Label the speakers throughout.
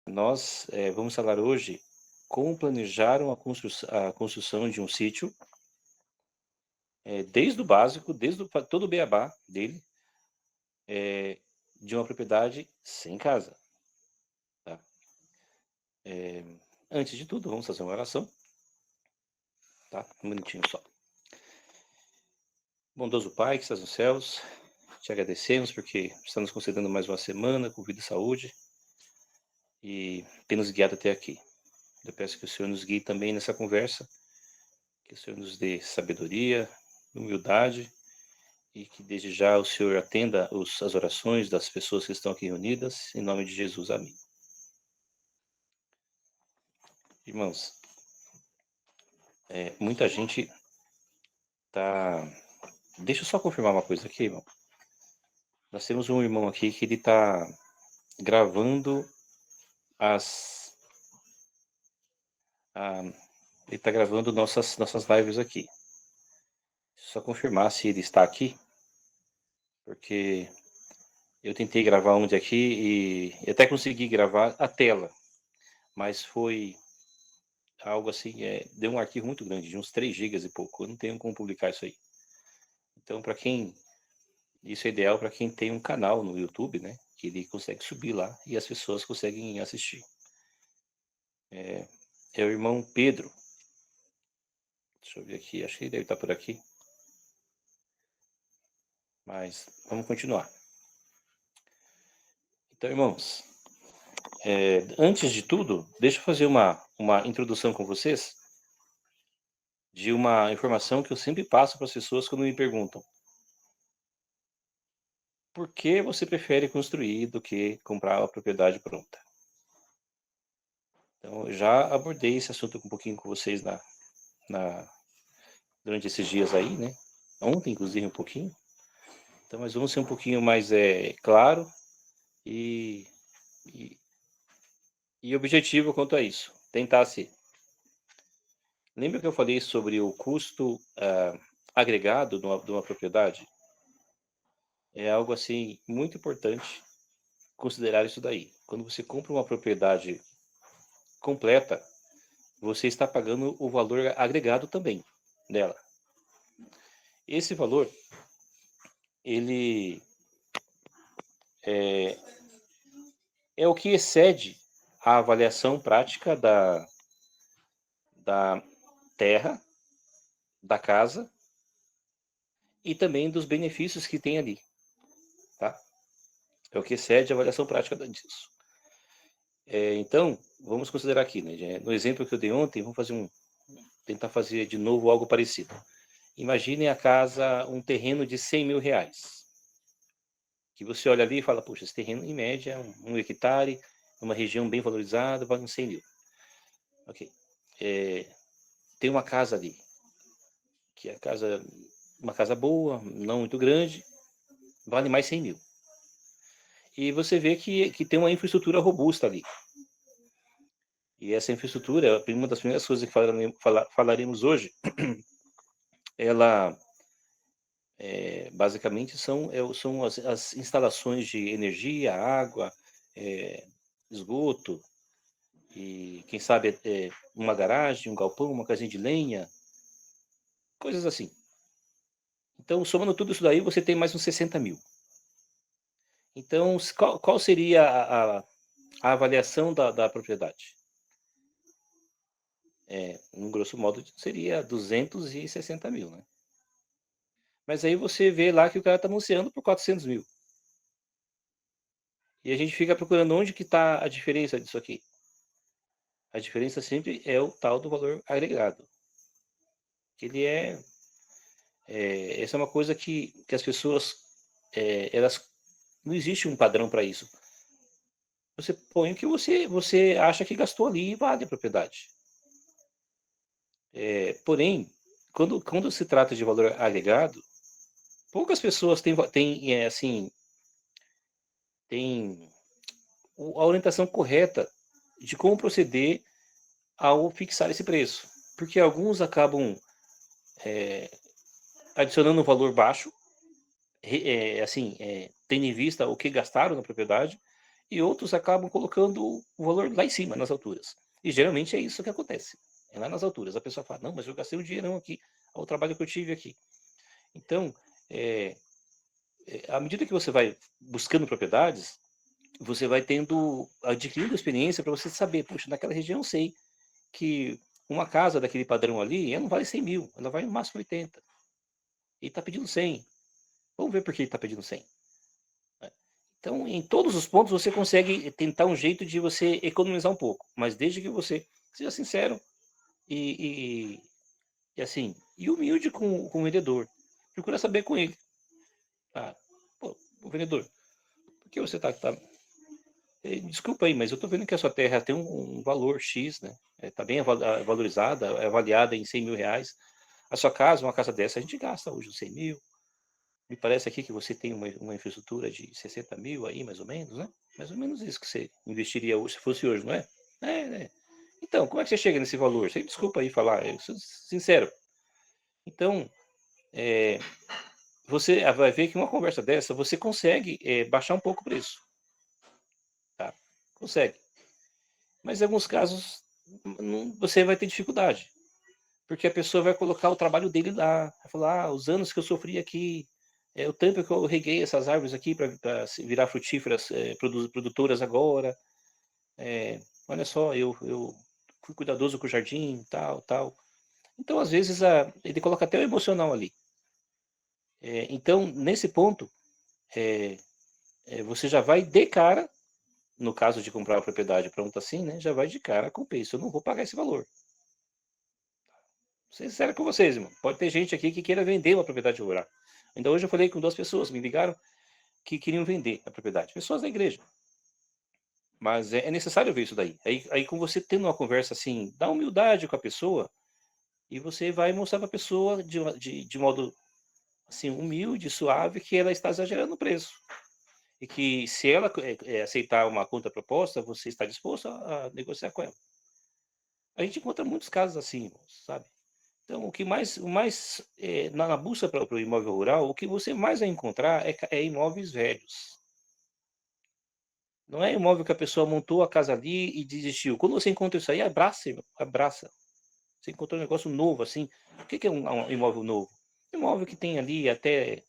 Speaker 1: Nós vamos falar hoje como planejar a construção de um sítio, desde o básico, desde todo o beabá dele, eh, de uma propriedade sem casa, tá? Eh, Antes de tudo, vamos fazer uma oração, tá? Um minutinho só. Bondoso Pai que estás nos céus, te agradecemos porque está nos concedendo mais uma semana com vida e saúde e tem nos guiado até aqui. Eu peço que o Senhor nos guie também nessa conversa, que o Senhor nos dê sabedoria, humildade e que desde já o Senhor atenda as orações das pessoas que estão aqui reunidas, em nome de Jesus, amém. Irmãos, muita gente tá. Deixa eu só confirmar uma coisa aqui, irmão. Nós temos um irmão aqui que ele tá gravando as. a- ele tá gravando nossas lives aqui. Só confirmar se ele está aqui, porque eu tentei gravar onde aqui e até consegui gravar a tela, mas foi algo assim, deu um arquivo muito grande, de uns 3 gigas e pouco. Eu não tenho como publicar isso aí. Então, isso é ideal para quem tem um canal no YouTube, né? Que ele consegue subir lá e as pessoas conseguem assistir. É o irmão Pedro. Deixa eu ver aqui, acho que ele deve estar por aqui. Mas vamos continuar. Então, irmãos, antes de tudo, deixa eu fazer uma introdução com vocês de uma informação que eu sempre passo para as pessoas quando me perguntam: por que você prefere construir do que comprar a propriedade pronta? Então, eu já abordei esse assunto um pouquinho com vocês na, durante esses dias aí, né? Ontem, inclusive, um pouquinho. Então, mas vamos ser um pouquinho mais claro e, e, e objetivo quanto a isso. Tentar ser. Lembra que eu falei sobre o custo agregado de uma propriedade? É algo assim muito importante considerar isso daí. Quando você compra uma propriedade completa, você está pagando o valor agregado também dela. Esse valor, ele é o que excede a avaliação prática da terra, da casa e também dos benefícios que tem ali, tá? É o que excede a avaliação prática disso. Então, vamos considerar aqui, né? No exemplo que eu dei ontem, vamos tentar fazer de novo algo parecido. Imaginem a casa, um terreno de 100 mil reais. Que você olha ali e fala, puxa, esse terreno em média é um hectare, uma região bem valorizada, vale uns 100 mil. Ok. Tem uma casa ali, que é uma casa boa, não muito grande, vale mais 100 mil. E você vê que tem uma infraestrutura robusta ali. E essa infraestrutura, uma das primeiras coisas que falaremos hoje, ela basicamente são as instalações de energia, água, é, esgoto, e quem sabe uma garagem, um galpão, uma casinha de lenha, coisas assim. Então, somando tudo isso daí, você tem mais uns 60 mil. Então, qual seria a avaliação da propriedade? Um grosso modo, seria 260 mil, né? Mas aí você vê lá que o cara está anunciando por 400 mil. E a gente fica procurando onde que está a diferença disso aqui. A diferença sempre é o tal do valor agregado. Que ele essa é uma coisa que as pessoas, elas, não existe um padrão para isso. Você põe o que você acha que gastou ali e vale a propriedade. Porém, quando se trata de valor agregado, poucas pessoas têm assim, têm a orientação correta de como proceder ao fixar esse preço. Porque alguns acabam adicionando um valor baixo, assim, tendo em vista o que gastaram na propriedade, e outros acabam colocando o valor lá em cima, nas alturas. E geralmente é isso que acontece. É lá nas alturas. A pessoa fala, não, mas eu gastei um dinheirão aqui, ao trabalho que eu tive aqui. Então, à medida que você vai buscando propriedades, você vai adquirindo experiência para você saber, puxa, naquela região eu sei que uma casa daquele padrão ali, ela não vale 100 mil, ela vai no máximo 80. E está pedindo 100. Vamos ver por que ele está pedindo 100. Então, em todos os pontos, você consegue tentar um jeito de você economizar um pouco, mas desde que você seja sincero e, e assim, e humilde com o vendedor. Procura saber com ele. Ah, pô, o vendedor, por que você desculpa aí, mas eu estou vendo que a sua terra tem um valor X, né? Está bem valorizada, é avaliada em 100 mil reais. A sua casa, uma casa dessa, a gente gasta hoje uns 100 mil. Me parece aqui que você tem uma infraestrutura de 60 mil aí, mais ou menos, né? Mais ou menos isso que você investiria hoje, se fosse hoje, não é? É. Então, como é que você chega nesse valor? Você desculpa aí falar, eu sou sincero. Então, você vai ver que uma conversa dessa, você consegue baixar um pouco o preço. Tá? Consegue. Mas em alguns casos, você vai ter dificuldade. Porque a pessoa vai colocar o trabalho dele lá. Vai falar, os anos que eu sofri aqui, o tempo que eu reguei essas árvores aqui para virar frutíferas, produtoras agora. Olha só, eu fui cuidadoso com o jardim, tal. Então, às vezes, ele coloca até o emocional ali. Então, nesse ponto, você já vai de cara, no caso de comprar uma propriedade pronta assim, né? Já vai de cara com o preço. Eu não vou pagar esse valor. Vou ser sincero com vocês, irmão. Pode ter gente aqui que queira vender uma propriedade rural. Ainda hoje eu falei com duas pessoas, me ligaram, que queriam vender a propriedade. Pessoas da igreja. Mas é necessário ver isso daí. Aí com você tendo uma conversa assim, dá humildade com a pessoa, e você vai mostrar para a pessoa de modo assim, humilde, suave, que ela está exagerando o preço. E que se ela aceitar uma contraproposta, você está disposto a negociar com ela. A gente encontra muitos casos assim, sabe? Então, na busca para o imóvel rural, o que você mais vai encontrar é imóveis velhos. Não é imóvel que a pessoa montou a casa ali e desistiu. Quando você encontra isso aí, abraça, irmão, abraça. Você encontrou um negócio novo, assim. O que é um imóvel novo? Imóvel que tem ali até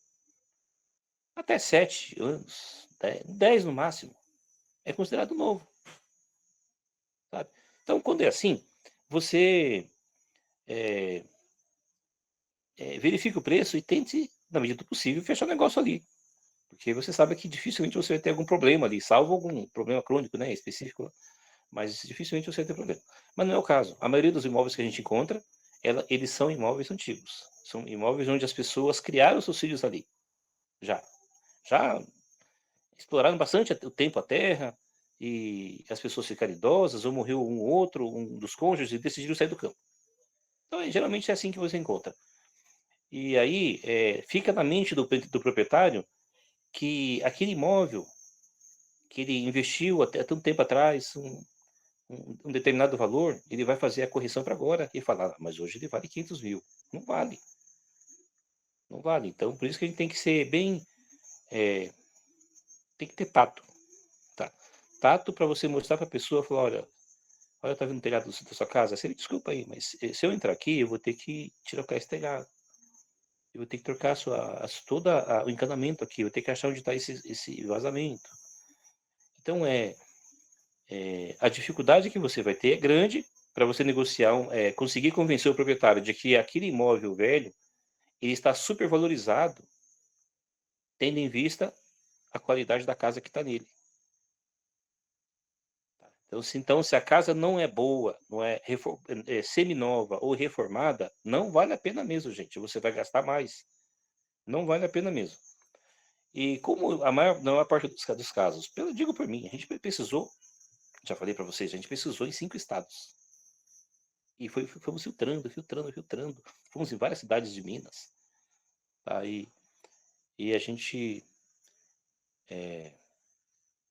Speaker 1: 7 anos, 10 no máximo. É considerado novo, sabe? Então, quando é assim, você verifique o preço e tente, na medida do possível, fechar o negócio ali. Porque você sabe que dificilmente você vai ter algum problema ali, salvo algum problema crônico, né, específico, mas dificilmente você vai ter problema. Mas não é o caso. A maioria dos imóveis que a gente encontra, eles são imóveis antigos. São imóveis onde as pessoas criaram seus filhos ali. Já. Já exploraram bastante o tempo a terra, e as pessoas ficaram idosas, ou morreu um ou outro, um dos cônjuges, e decidiram sair do campo. Então, geralmente é assim que você encontra. E aí, fica na mente do proprietário que aquele imóvel que ele investiu até tanto tempo atrás, um determinado valor, ele vai fazer a correção para agora e falar, mas hoje ele vale 500 mil. Não vale. Não vale. Então, por isso que a gente tem que ser bem. Tem que ter tato. Tá? Tato para você mostrar para a pessoa, falar, olha, tá vendo o telhado da sua casa? Você me desculpa aí, mas se eu entrar aqui, eu vou ter que trocar esse telhado. Eu vou ter que trocar todo o encanamento aqui, eu vou ter que achar onde está esse vazamento. Então, a dificuldade que você vai ter é grande para você negociar, conseguir convencer o proprietário de que aquele imóvel velho ele está supervalorizado, tendo em vista a qualidade da casa que está nele. Então, se a casa não é boa, não é seminova ou reformada, não vale a pena mesmo, gente. Você vai gastar mais. Não vale a pena mesmo. E como a maior parte dos casos, eu digo por mim, a gente precisou, já falei para vocês, a gente precisou em 5 estados. E fomos filtrando. Fomos em várias cidades de Minas. Tá? E a gente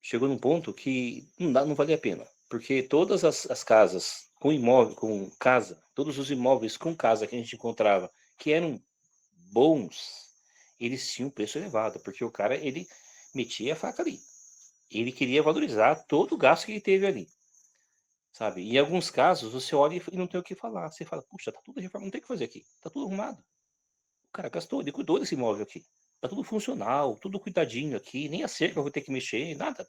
Speaker 1: chegou num ponto que não valia a pena. Porque todas as casas com casa, todos os imóveis com casa que a gente encontrava, que eram bons, eles tinham preço elevado. Porque o cara, ele metia a faca ali. Ele queria valorizar todo o gasto que ele teve ali, sabe. Em alguns casos, você olha e não tem o que falar, você fala: "Puxa, tá tudo reforma não tem o que fazer aqui, tá tudo arrumado". O cara gastou, ele cuidou desse imóvel aqui. Tá tudo funcional, tudo cuidadinho aqui, nem a cerca eu vou ter que mexer, nada.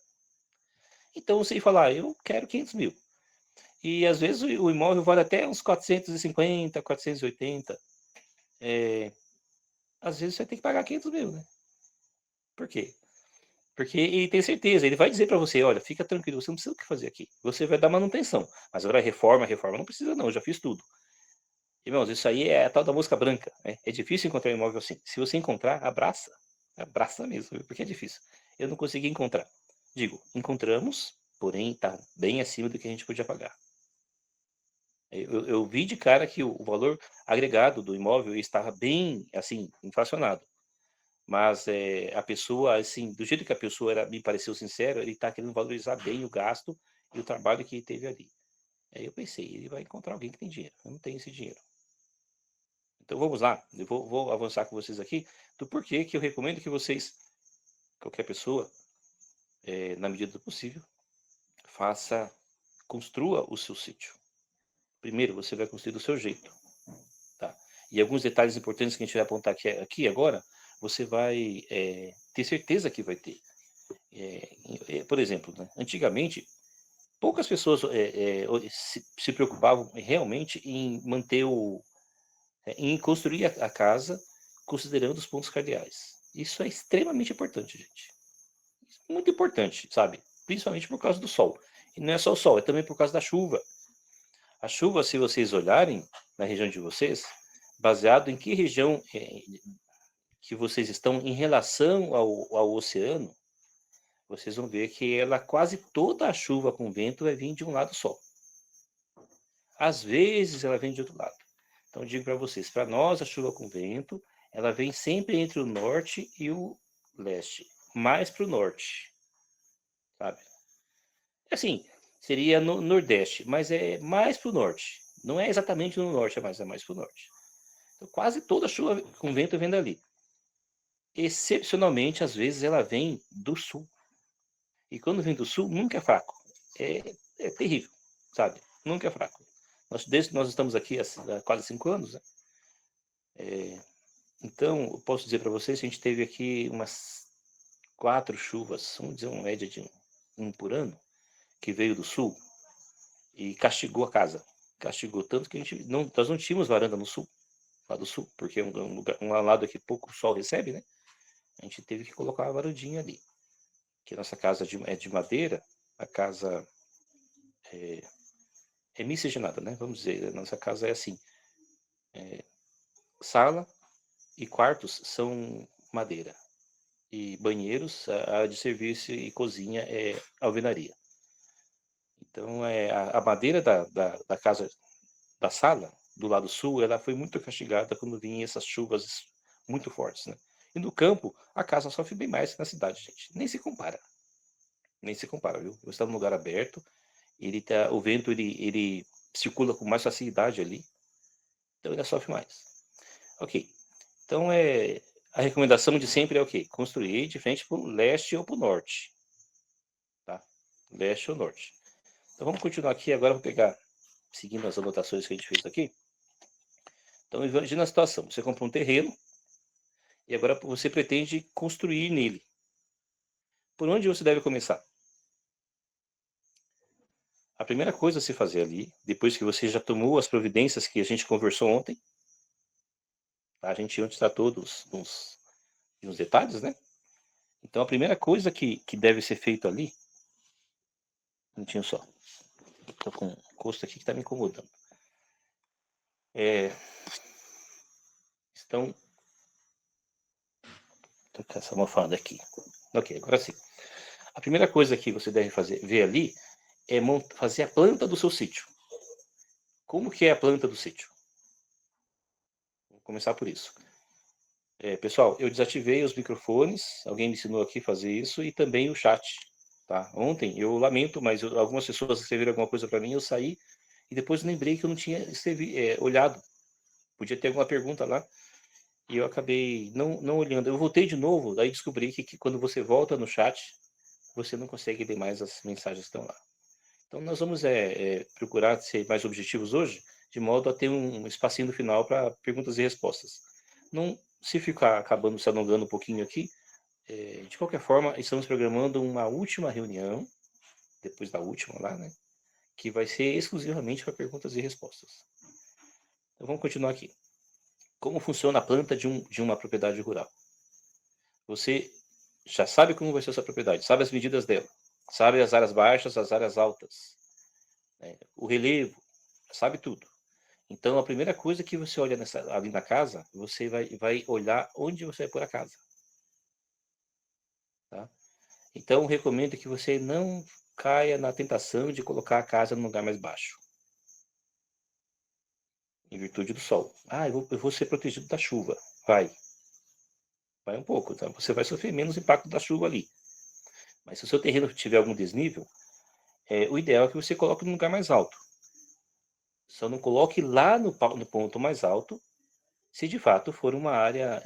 Speaker 1: Então você fala: "Ah, eu quero 500.000". E às vezes o imóvel vale até uns 450, 480. Eh, Às vezes você tem que pagar 500.000, né. Por quê? Porque ele tem certeza, ele vai dizer para você: "Olha, fica tranquilo, você não precisa o que fazer aqui, você vai dar manutenção, mas agora reforma não precisa não, eu já fiz tudo". Irmãos, isso aí é a tal da mosca branca, né, é difícil encontrar um imóvel assim. Se você encontrar, abraça, abraça mesmo, viu, porque é difícil. Eu não consegui encontrar. Digo, encontramos, porém tá bem acima do que a gente podia pagar. Eu vi de cara que o valor agregado do imóvel estava bem, assim, inflacionado, mas, a pessoa, assim, do jeito que a pessoa era me pareceu sincero, ele tá querendo valorizar bem o gasto e o trabalho que ele teve ali. Aí eu pensei: "Ele vai encontrar alguém que tem dinheiro, eu não tenho esse dinheiro". Então vamos lá, eu vou avançar com vocês aqui do porquê que eu recomendo que vocês, qualquer pessoa, na medida do possível, faça construa o seu sítio. Primeiro você vai construir do seu jeito, tá. E alguns detalhes importantes que a gente vai apontar aqui agora, você vai, ter certeza que vai ter. Por exemplo, né, antigamente, poucas pessoas, se preocupavam realmente em manter em construir a casa considerando os pontos cardeais. Isso é extremamente importante, gente. Muito importante, sabe? Principalmente por causa do sol. E não é só o sol, é também por causa da chuva. A chuva, se vocês olharem na região de vocês, baseado em que região que vocês estão em relação ao oceano, vocês vão ver que ela quase toda a chuva com vento vai vir de um lado só. Às vezes ela vem de outro lado. Então eu digo para vocês, para nós a chuva com vento, ela vem sempre entre o norte e o leste, mais para o norte, sabe? Assim, seria no nordeste, mas é mais para o norte. Não é exatamente no norte, é mais para o norte. Então, quase toda chuva com vento vem dali. Excepcionalmente, às vezes ela vem do sul. E quando vem do sul, nunca é fraco. É terrível, sabe? Nunca é fraco. Desde que nós estamos aqui há quase 5 anos, né? Então, eu posso dizer para vocês que a gente teve aqui umas 4 chuvas, vamos dizer uma média de um por ano, que veio do sul e castigou a casa. Castigou tanto que nós não tínhamos varanda no sul, lá do sul, porque é um lugar, um lado que pouco sol recebe, né? A gente teve que colocar uma varandinha ali. Que nossa casa é de madeira, a casa é miscigenada, né? Vamos dizer, a nossa casa é assim, sala e quartos são madeira. E banheiros, a área de serviço e cozinha é alvenaria. Então, a madeira da casa, da sala, do lado sul, ela foi muito castigada quando vinha essas chuvas muito fortes, né? E no campo, a casa sofre bem mais que na cidade, gente. Nem se compara. Nem se compara, viu? Você está num lugar aberto, o vento ele circula com mais facilidade ali, então ele sofre mais. Ok. Então a recomendação de sempre é o quê? Construir de frente para o leste ou para o norte, tá? Leste ou norte. Então vamos continuar aqui agora, vou pegar, seguindo as anotações que a gente fez aqui. Então imagina a situação, você comprou um terreno e agora você pretende construir nele. Por onde você deve começar? A primeira coisa a se fazer ali, depois que você já tomou as providências que a gente conversou ontem, tá? A gente ontem tratou nos detalhes, né? Então a primeira coisa que deve ser feito ali, um minutinho só, tô com um encosto aqui que está me incomodando. É, estão tô com essa almofada aqui. Ok, agora sim. A primeira coisa que você deve ver ali é fazer a planta do seu sítio. Como que é a planta do sítio? Vou começar por isso. Pessoal, eu desativei os microfones, alguém me ensinou aqui a fazer isso, e também o chat. Tá? Ontem, eu lamento, mas algumas pessoas escreveram alguma coisa para mim, eu saí, e depois lembrei que eu não tinha olhado. Podia ter alguma pergunta lá, e eu acabei não olhando. Eu voltei de novo, daí descobri que quando você volta no chat, você não consegue ler mais as mensagens que estão lá. Então nós vamos procurar ser mais objetivos hoje, de modo a ter um espacinho no final para perguntas e respostas. Não, se ficar acabando se alongando um pouquinho aqui, de qualquer forma, estamos programando uma última reunião, depois da última lá, né? Que vai ser exclusivamente para perguntas e respostas. Então vamos continuar aqui. Como funciona a planta de uma propriedade rural? Você já sabe como vai ser a sua propriedade, sabe as medidas dela, sabe as áreas baixas, as áreas altas, né? O relevo, sabe tudo. Então, a primeira coisa que você olha ali na casa, você vai olhar onde você vai pôr a casa. Tá? Então, recomendo que você não caia na tentação de colocar a casa num lugar mais baixo, em virtude do sol. Ah, eu vou ser protegido da chuva. Vai um pouco, então você vai sofrer menos impacto da chuva ali. Mas se o seu terreno tiver algum desnível, o ideal é que você coloque num lugar mais alto. Só não coloque lá no ponto mais alto, se de fato for uma área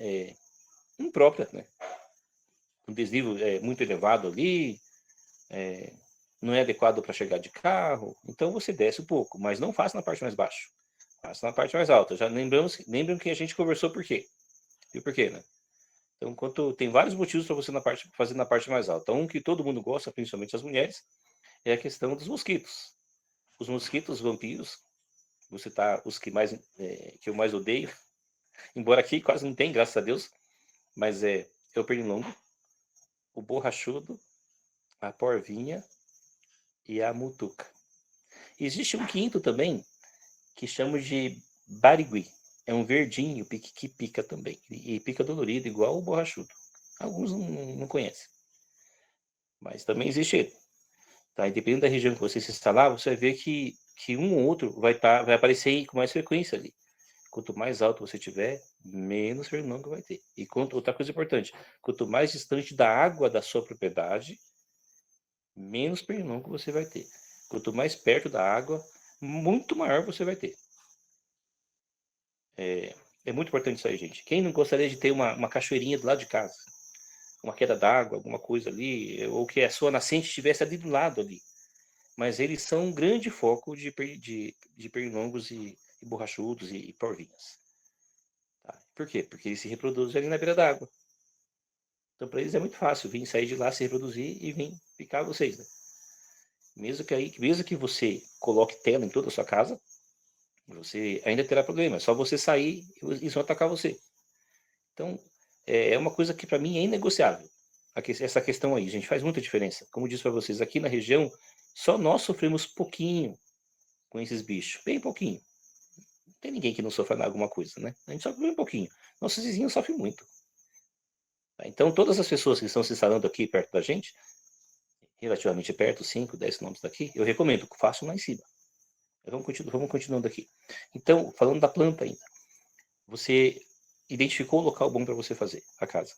Speaker 1: imprópria, né? Um desnível muito elevado ali, não é adequado para chegar de carro, então você desce um pouco, mas não faça na parte mais baixa, faça na parte mais alta. Já lembram que a gente conversou por quê? E por quê, né? Então, tem vários motivos para você fazer na parte mais alta. Um que todo mundo gosta, principalmente as mulheres, é a questão dos mosquitos. Os mosquitos vampiros, você tá os que eu mais odeio, embora aqui quase não tem, graças a Deus, mas é o pernilongo, o borrachudo, a porvinha e a mutuca. Existe um quinto também, que chamo de barigui. É um verdinho que pica também. E pica dolorido, igual o borrachudo. Alguns não conhecem. Mas também existe ele. Tá? E dependendo da região que você se instalar, você vai ver que um ou outro vai aparecer com mais frequência ali. Quanto mais alto você tiver, menos pernilongo vai ter. E outra coisa importante, quanto mais distante da água da sua propriedade, menos pernilongo você vai ter. Quanto mais perto da água, muito maior você vai ter. É muito importante isso aí, gente. Quem não gostaria de ter uma cachoeirinha do lado de casa? Uma queda d'água, alguma coisa ali, ou que a sua nascente estivesse ali do lado ali. Mas eles são um grande foco de pernilongos e borrachudos e porvinhas. Tá? Por quê? Porque eles se reproduzem ali na beira d'água. Então, para eles é muito fácil vir sair de lá, se reproduzir e vir picar vocês. Né? Mesmo que você coloque tela em toda a sua casa, você ainda terá problema. É só você sair e eles vão atacar você. Então, é uma coisa que para mim é inegociável. Essa questão aí, gente, faz muita diferença. Como eu disse para vocês, aqui na região, só nós sofremos pouquinho com esses bichos. Bem pouquinho. Não tem ninguém que não sofra alguma coisa, né? A gente sofre bem pouquinho. Nossos vizinhos sofrem muito. Tá? Então, todas as pessoas que estão se instalando aqui perto da gente, relativamente perto, 5, 10 quilômetros daqui, eu recomendo que façam lá em cima. Vamos continuando aqui. Então, falando da planta ainda. Você identificou o local bom para você fazer a casa.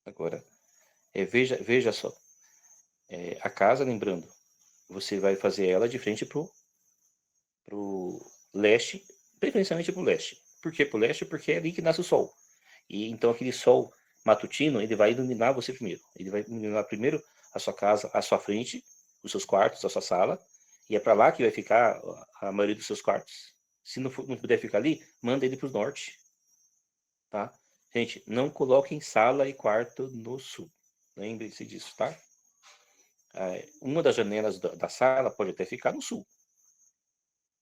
Speaker 1: Agora, veja só. A casa, lembrando, você vai fazer ela de frente pro leste, preferencialmente pro leste. Por que pro leste? Porque é ali que nasce o sol. E então aquele sol matutino, ele vai iluminar você primeiro. Ele vai iluminar primeiro a sua casa, a sua frente, os seus quartos, a sua sala, e é para lá que vai ficar a maioria dos seus quartos. Se não puder ficar ali, manda ele para o norte, tá? Gente, não coloquem sala e quarto no sul. Lembre-se disso, tá? Uma das janelas da sala pode até ficar no sul,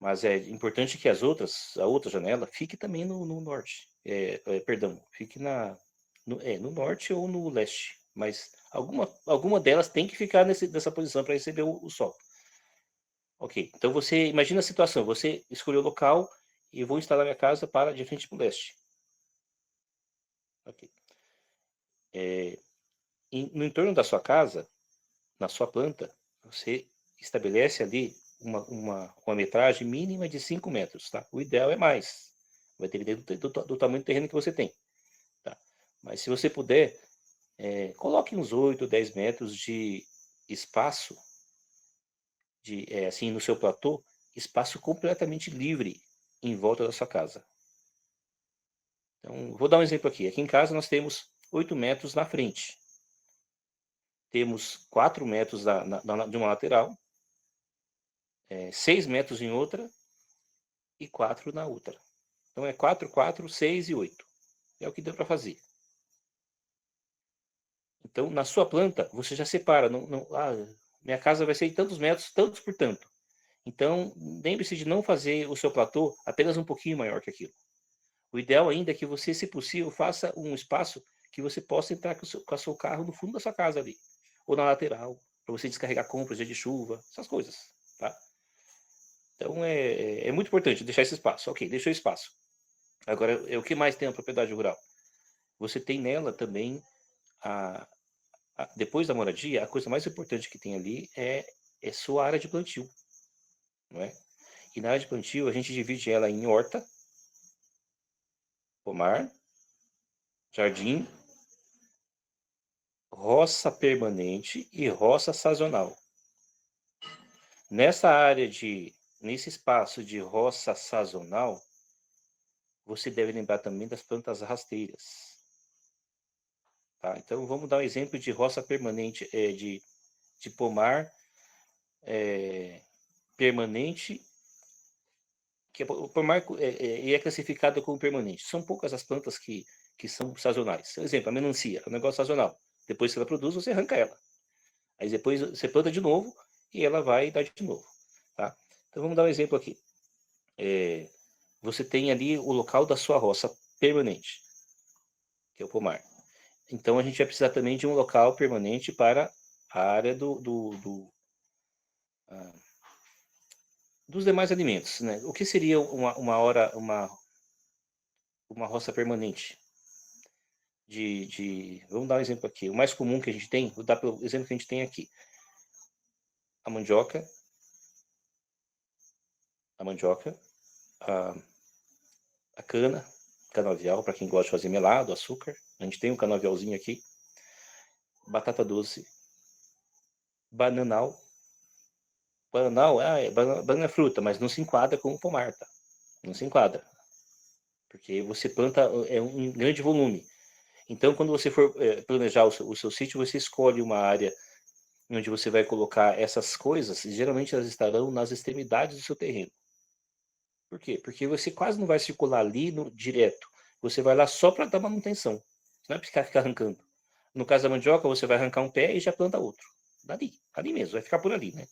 Speaker 1: mas é importante que a outra janela fique também no norte. Perdão, fique no norte ou no leste, mas alguma delas tem que ficar nessa posição para receber o sol. Ok, então você imagina a situação, você escolheu o local e eu vou instalar minha casa para de frente para o leste. Ok. No entorno da sua casa, na sua planta, você estabelece ali uma metragem mínima de 5 metros, tá? O ideal é mais. Vai depender do tamanho do terreno que você tem, tá? Mas se você puder, coloque uns 8, 10 metros de espaço, assim, no seu platô, espaço completamente livre em volta da sua casa. Então, vou dar um exemplo aqui. Aqui em casa nós temos 8 metros na frente. temos 4 metros de uma lateral, 6 metros em outra e 4 na outra. Então é 4, 4, 6 e 8. É o que deu para fazer. Então, na sua planta, você já separa. Minha casa vai ser em tantos metros, tantos por tanto. Então, lembre-se de não fazer o seu platô apenas um pouquinho maior que aquilo. O ideal ainda é que você, se possível, faça um espaço que você possa entrar com o seu carro no fundo da sua casa ali. Ou na lateral, para você descarregar compras, dia de chuva, essas coisas. Tá? Então, é muito importante deixar esse espaço. Ok, deixou espaço. Agora, o que mais tem a propriedade rural? Você tem nela também, depois da moradia, a coisa mais importante que tem ali é sua área de plantio. Não é? E na área de plantio, a gente divide ela em horta, pomar, jardim, roça permanente e roça sazonal. Nesse espaço de roça sazonal, você deve lembrar também das plantas rasteiras. Tá? Então, vamos dar um exemplo de roça permanente, de pomar permanente, que o pomar é classificado como permanente. São poucas as plantas que são sazonais. Por exemplo, a melancia é um negócio sazonal. Depois que ela produz, você arranca ela. Aí depois você planta de novo e ela vai dar de novo. Tá? Então vamos dar um exemplo aqui. Você tem ali o local da sua roça permanente, que é o pomar. Então a gente vai precisar também de um local permanente para a área dos demais alimentos. Né? O que seria uma roça permanente? Vamos dar um exemplo aqui. O mais comum que a gente tem, vou dar pelo exemplo que a gente tem aqui. A mandioca, a cana, canavial, para quem gosta de fazer melado, açúcar. A gente tem um canavialzinho aqui. Batata doce, bananal. Bananal, banana é fruta, mas não se enquadra como pomar, tá? Não se enquadra. Porque você planta um grande volume. Então, quando você for planejar o seu sítio, você escolhe uma área onde você vai colocar essas coisas, e geralmente elas estarão nas extremidades do seu terreno. Por quê? Porque você quase não vai circular ali direto. Você vai lá só para dar manutenção. Não é para ficar arrancando. No caso da mandioca, você vai arrancar um pé e já planta outro. Ali mesmo, vai ficar por ali, né?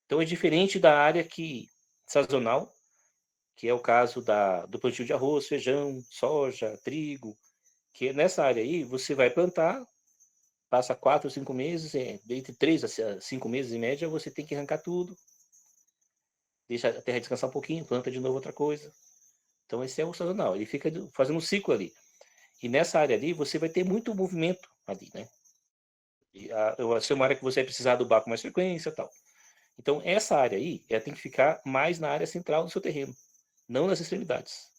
Speaker 1: Então é diferente da área sazonal, que é o caso do plantio de arroz, feijão, soja, trigo, que nessa área aí você vai plantar, passa 4 ou 5 meses, entre 3 a 5 meses em média, você tem que arrancar tudo, deixa a terra descansar um pouquinho, planta de novo outra coisa. Então esse é o sazonal, ele fica fazendo um ciclo ali. E nessa área ali você vai ter muito movimento ali, né? Vai ser uma área que você vai precisar adubar com mais frequência e tal. Então essa área aí, ela tem que ficar mais na área central do seu terreno, não nas extremidades.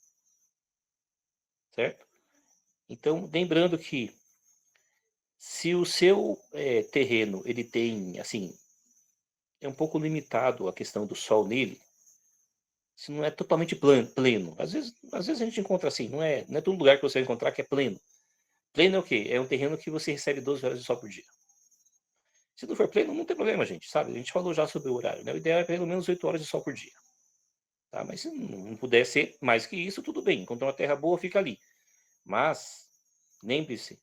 Speaker 1: Certo? Então, lembrando que se o seu terreno ele tem, assim, é um pouco limitado a questão do sol nele, se não é totalmente pleno. Às vezes a gente encontra assim, não é todo lugar que você vai encontrar que é pleno. Pleno é o quê? É um terreno que você recebe 12 horas de sol por dia. Se não for pleno, não tem problema, gente, sabe? A gente falou já sobre o horário, né? O ideal é pelo menos 8 horas de sol por dia. Tá? Mas se não puder ser mais que isso, tudo bem. Encontrar uma terra boa, fica ali. Mas, lembre-se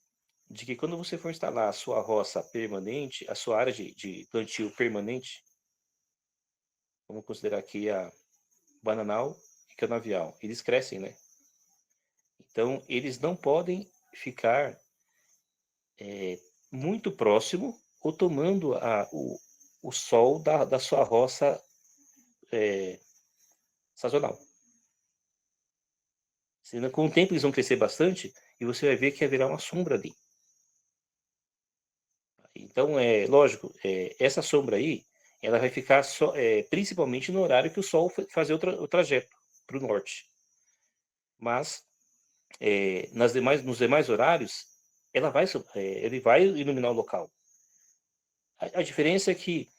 Speaker 1: de que quando você for instalar a sua roça permanente, a sua área de plantio permanente, vamos considerar aqui a bananal e canavial, eles crescem, né? Então, eles não podem ficar muito próximo ou tomando o sol da sua roça sazonal. Senão, com o tempo eles vão crescer bastante e você vai ver que haverá uma sombra ali. Então, lógico, essa sombra aí, ela vai ficar principalmente no horário que o Sol fazer o trajeto para o norte. Mas, nos demais horários, ele vai iluminar o local. A diferença é que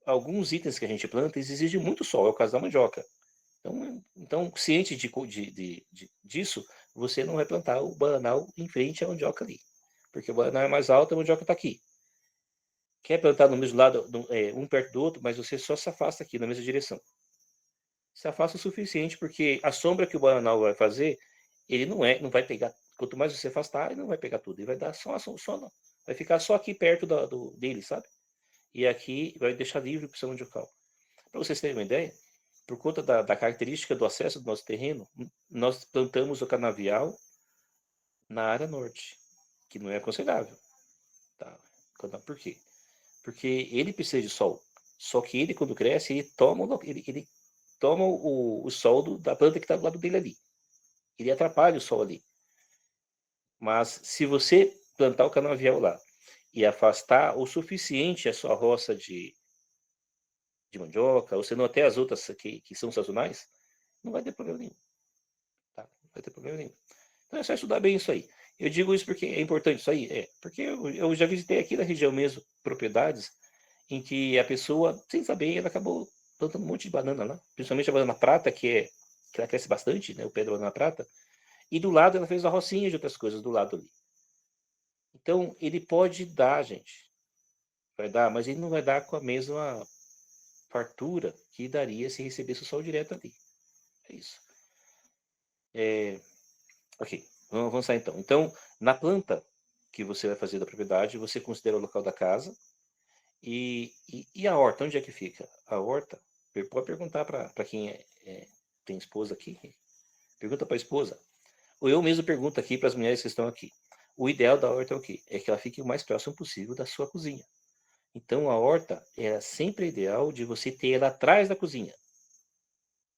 Speaker 1: alguns itens que a gente planta exigem muito sol, é o caso da mandioca. Então ciente disso, você não vai plantar o bananal em frente à mandioca ali. porque o bananal é mais alto e a mandioca está aqui. Quer plantar no mesmo lado, um perto do outro, mas você só se afasta aqui na mesma direção. Se afasta o suficiente, porque a sombra que o bananal vai fazer, ele não vai pegar. Quanto mais você afastar, ele não vai pegar tudo. Ele vai dar vai ficar só aqui perto dele, sabe? E aqui vai deixar livre para o seu mandiocal. Para vocês terem uma ideia, por conta da característica do acesso do nosso terreno, nós plantamos o canavial na área norte, que não é aconselhável. Tá? Por quê? Porque ele precisa de sol. Só que ele, quando cresce, ele toma o sol da planta que está do lado dele ali. Ele atrapalha o sol ali. Mas se você plantar o canavial lá e afastar o suficiente a sua roça de mandioca, ou se não até as outras que são sazonais, não vai ter problema nenhum. Tá? Não vai ter problema nenhum. Então é só estudar bem isso aí. Eu digo isso porque é importante isso aí? Porque eu já visitei aqui na região mesmo propriedades em que a pessoa, sem saber, ela acabou plantando um monte de banana lá, principalmente a banana prata, que ela cresce bastante, né, o pé da banana prata, e do lado ela fez uma rocinha de outras coisas do lado ali. Então, ele pode dar, gente, vai dar, mas ele não vai dar com a mesma fartura que daria se recebesse o sol direto ali. É isso. Ok, vamos avançar então. Então, na planta que você vai fazer da propriedade, você considera o local da casa e a horta, onde é que fica? A horta, pode perguntar para quem tem esposa aqui, pergunta para a esposa. Ou eu mesmo pergunto aqui para as mulheres que estão aqui. O ideal da horta é o quê? É que ela fique o mais próximo possível da sua cozinha. Então, a horta é sempre ideal de você ter ela atrás da cozinha.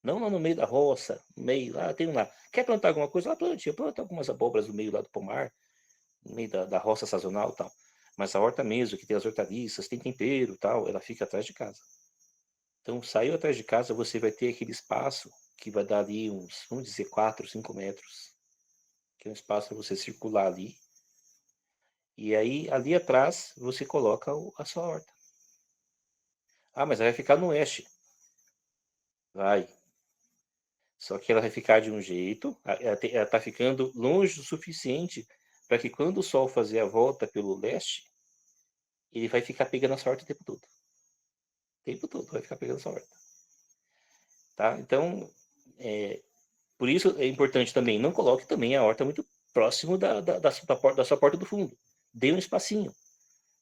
Speaker 1: Não lá no meio da roça, no meio lá, tem um lá. Quer plantar alguma coisa? Lá planta algumas abóboras no meio lá do pomar, no meio da roça sazonal e tal. Mas a horta mesmo, que tem as hortaliças, tem tempero e tal, ela fica atrás de casa. Então, saiu atrás de casa, você vai ter aquele espaço que vai dar ali uns, vamos dizer, 4, 5 metros. Que é um espaço para você circular ali. E aí, ali atrás, você coloca a sua horta. Ah, mas ela vai ficar no oeste. Vai. Só que ela vai ficar de um jeito, ela está ficando longe o suficiente para que quando o sol fazer a volta pelo leste, ele vai ficar pegando a sua horta o tempo todo. O tempo todo vai ficar pegando a sua horta. Tá? Então, por isso é importante também, não coloque também a horta muito próximo da sua porta do fundo. Dê um espacinho,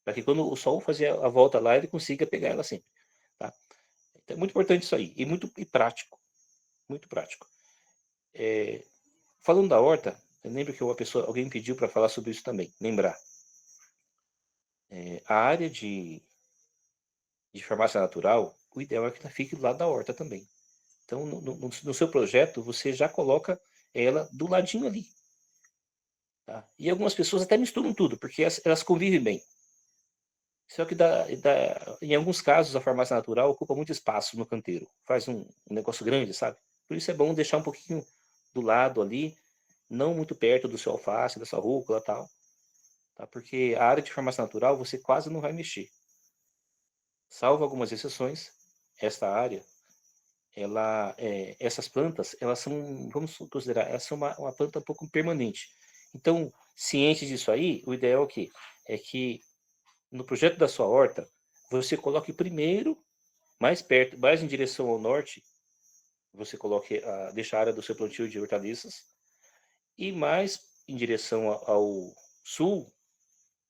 Speaker 1: para que quando o sol fazer a volta lá, ele consiga pegar ela sempre. Tá? Então, é muito importante isso aí, e prático. Muito prático. Falando da horta, eu lembro que alguém me pediu para falar sobre isso também, lembrar. A área de farmácia natural, o ideal é que ela fique do lado da horta também. Então, no seu projeto, você já coloca ela do ladinho ali. Tá? E algumas pessoas até misturam tudo, porque elas convivem bem. Só que em alguns casos a farmácia natural ocupa muito espaço no canteiro, faz um negócio grande, sabe? Por isso é bom deixar um pouquinho do lado ali, não muito perto do seu alface, da sua rúcula e tal, tá? Porque a área de farmácia natural você quase não vai mexer. Salvo algumas exceções, esta área, essas plantas, elas são, vamos considerar, elas são uma planta um pouco permanente. Então, ciente disso aí, o ideal é o quê? É que no projeto da sua horta, você coloque primeiro, mais perto, mais em direção ao norte, você deixa a área do seu plantio de hortaliças, e mais em direção ao sul,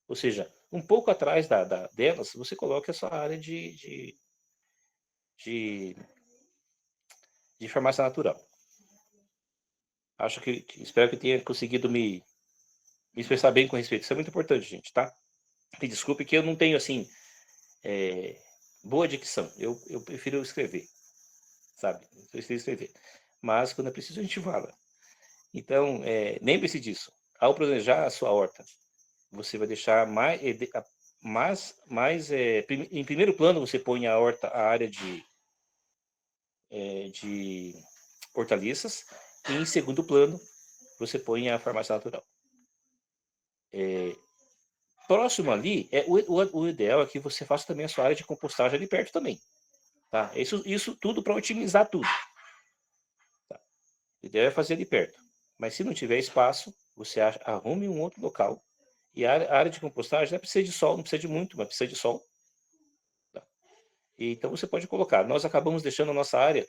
Speaker 1: ou seja, um pouco atrás delas, você coloca a sua área de farmácia natural. Espero que tenha conseguido me expressar bem com respeito. Isso é muito importante, gente, tá? Me desculpe que eu não tenho, assim, boa dicção. Eu prefiro escrever, sabe? Eu prefiro escrever. Mas, quando é preciso, a gente fala. Então, lembre-se disso. Ao planejar a sua horta, você vai deixar em primeiro plano, você põe a área de hortaliças, e em segundo plano, você põe a farmácia natural. Próximo ali, o ideal é que você faça também a sua área de compostagem ali perto também. Tá? Isso tudo para otimizar tudo. Tá? O ideal é fazer ali perto. Mas se não tiver espaço, você arrume um outro local E a área de compostagem não precisa de sol, não precisa de muito, mas precisa de sol. Tá? E, então você pode colocar. Nós acabamos deixando a nossa área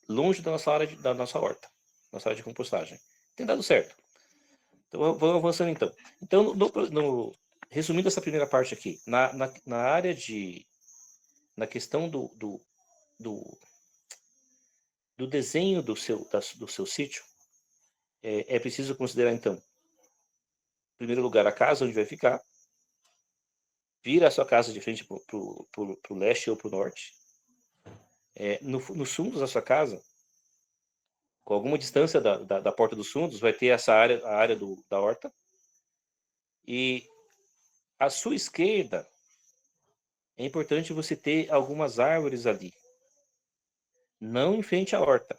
Speaker 1: longe da nossa área da nossa horta, nossa área de compostagem. Tem dado certo. Então vamos avançando então. Então, resumindo essa primeira parte aqui, na área na questão do, do desenho do seu sítio, é preciso considerar então, em primeiro lugar, a casa onde vai ficar, vira a sua casa de frente para o leste ou para o norte. Nos fundos da sua casa, com alguma distância da porta dos fundos, vai ter essa área, a área da horta. E à sua esquerda, é importante você ter algumas árvores ali. Não em frente à horta.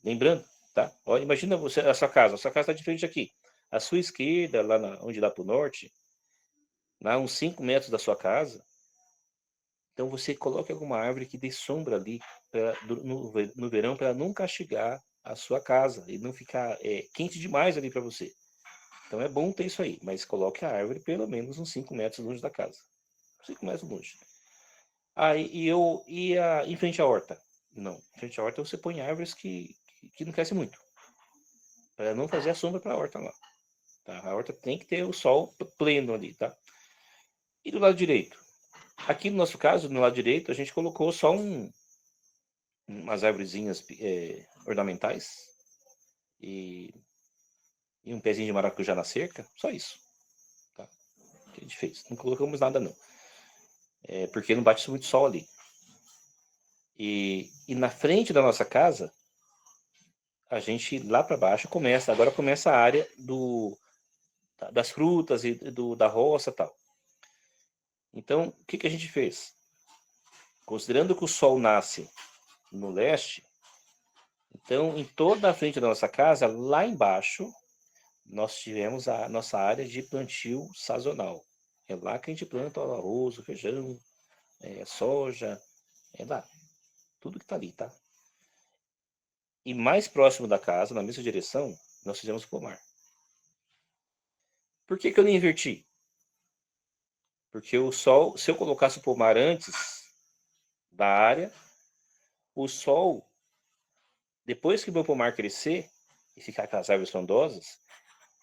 Speaker 1: Lembrando, tá? Olha, imagina você, a sua casa está de frente aqui. À sua esquerda, onde dá para o norte, lá uns 5 metros da sua casa, então você coloque alguma árvore que dê sombra ali no verão para não castigar a sua casa e não ficar quente demais ali para você. Então é bom ter isso aí, mas coloque a árvore pelo menos uns 5 metros longe da casa. 5 metros longe. Em frente à horta? Não, em frente à horta você põe árvores que não crescem muito, para não fazer a sombra para a horta lá. Tá? A horta tem que ter o sol pleno ali, tá? E do lado direito? Aqui no nosso caso, no lado direito, a gente colocou só umas árvorezinhas ornamentais e um pezinho de maracujá na cerca, só isso. Tá? Que a gente fez. Não colocamos nada não. Porque não bate muito sol ali. E na frente da nossa casa, a gente lá para baixo agora começa a área das frutas e da roça e tal. Então, o que a gente fez? Considerando que o sol nasce no leste, então em toda a frente da nossa casa, lá embaixo, nós tivemos a nossa área de plantio sazonal. É lá que a gente planta o arroz, o feijão, soja, é lá. Tudo que está ali, tá? E mais próximo da casa, na mesma direção, nós fizemos o pomar. Por que eu não inverti? Porque o sol, se eu colocasse o pomar antes da área, o sol, depois que o meu pomar crescer e ficar com as árvores frondosas,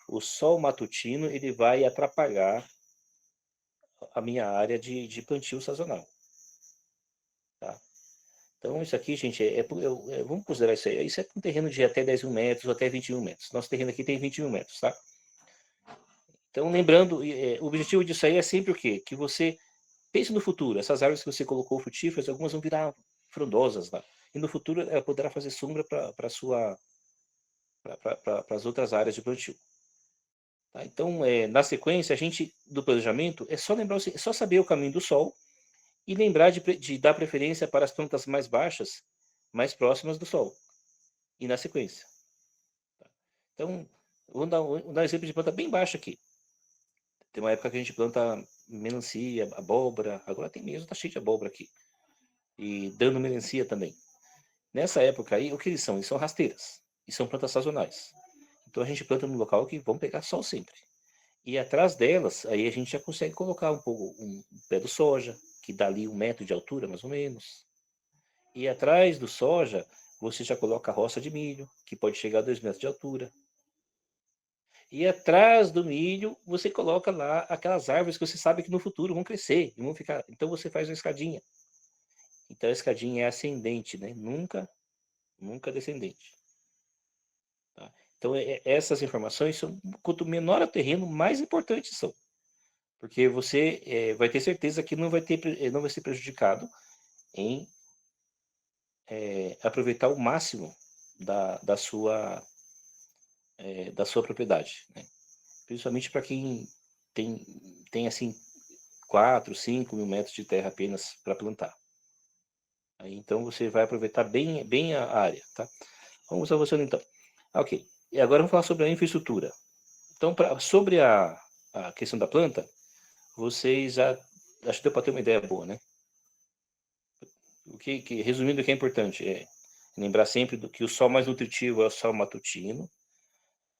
Speaker 1: o sol matutino ele vai atrapalhar a minha área de plantio sazonal. Tá? Então, isso aqui, gente, vamos considerar isso aí. Isso é um terreno de até 10 mil metros ou até 21 metros. Nosso terreno aqui tem 21 metros, tá? Então, lembrando, o objetivo disso aí é sempre o quê? Que você pense no futuro. Essas árvores que você colocou frutíferas, algumas vão virar frondosas lá. E no futuro ela poderá fazer sombra para as outras áreas de plantio. Tá? Então, na sequência, a gente, do planejamento, é só lembrar, é só saber o caminho do sol e lembrar de dar preferência para as plantas mais baixas, mais próximas do sol. E na sequência. Tá? Então, vou dar um exemplo de planta bem baixa aqui. Tem uma época que a gente planta melancia, abóbora. Agora tem mesmo, tá cheio de abóbora aqui. E dando melancia também. Nessa época aí, o que eles são? Eles são rasteiras. E são plantas sazonais. Então a gente planta num local que vão pegar sol sempre. E atrás delas, aí a gente já consegue colocar um pé do soja, que dá ali 1 metro de altura, mais ou menos. E atrás do soja, você já coloca a roça de milho, que pode chegar a 2 metros de altura. E atrás do milho, você coloca lá aquelas árvores que você sabe que no futuro vão crescer e vão ficar. Então você faz uma escadinha. Então a escadinha é ascendente, né? Nunca descendente. Tá? Então essas informações são, quanto menor o terreno, mais importantes são. Porque você vai ter certeza que não vai ser prejudicado em aproveitar o máximo da sua propriedade, né? Principalmente para quem tem assim 4, 5 mil metros de terra apenas para plantar. Aí, então você vai aproveitar bem a área, tá? Vamos avançando então. Ok. E agora vamos falar sobre a infraestrutura. Então, sobre a questão da planta, vocês já acho que deu para ter uma ideia boa, né? Resumindo, o que é importante é lembrar sempre que o sol mais nutritivo é o sol matutino.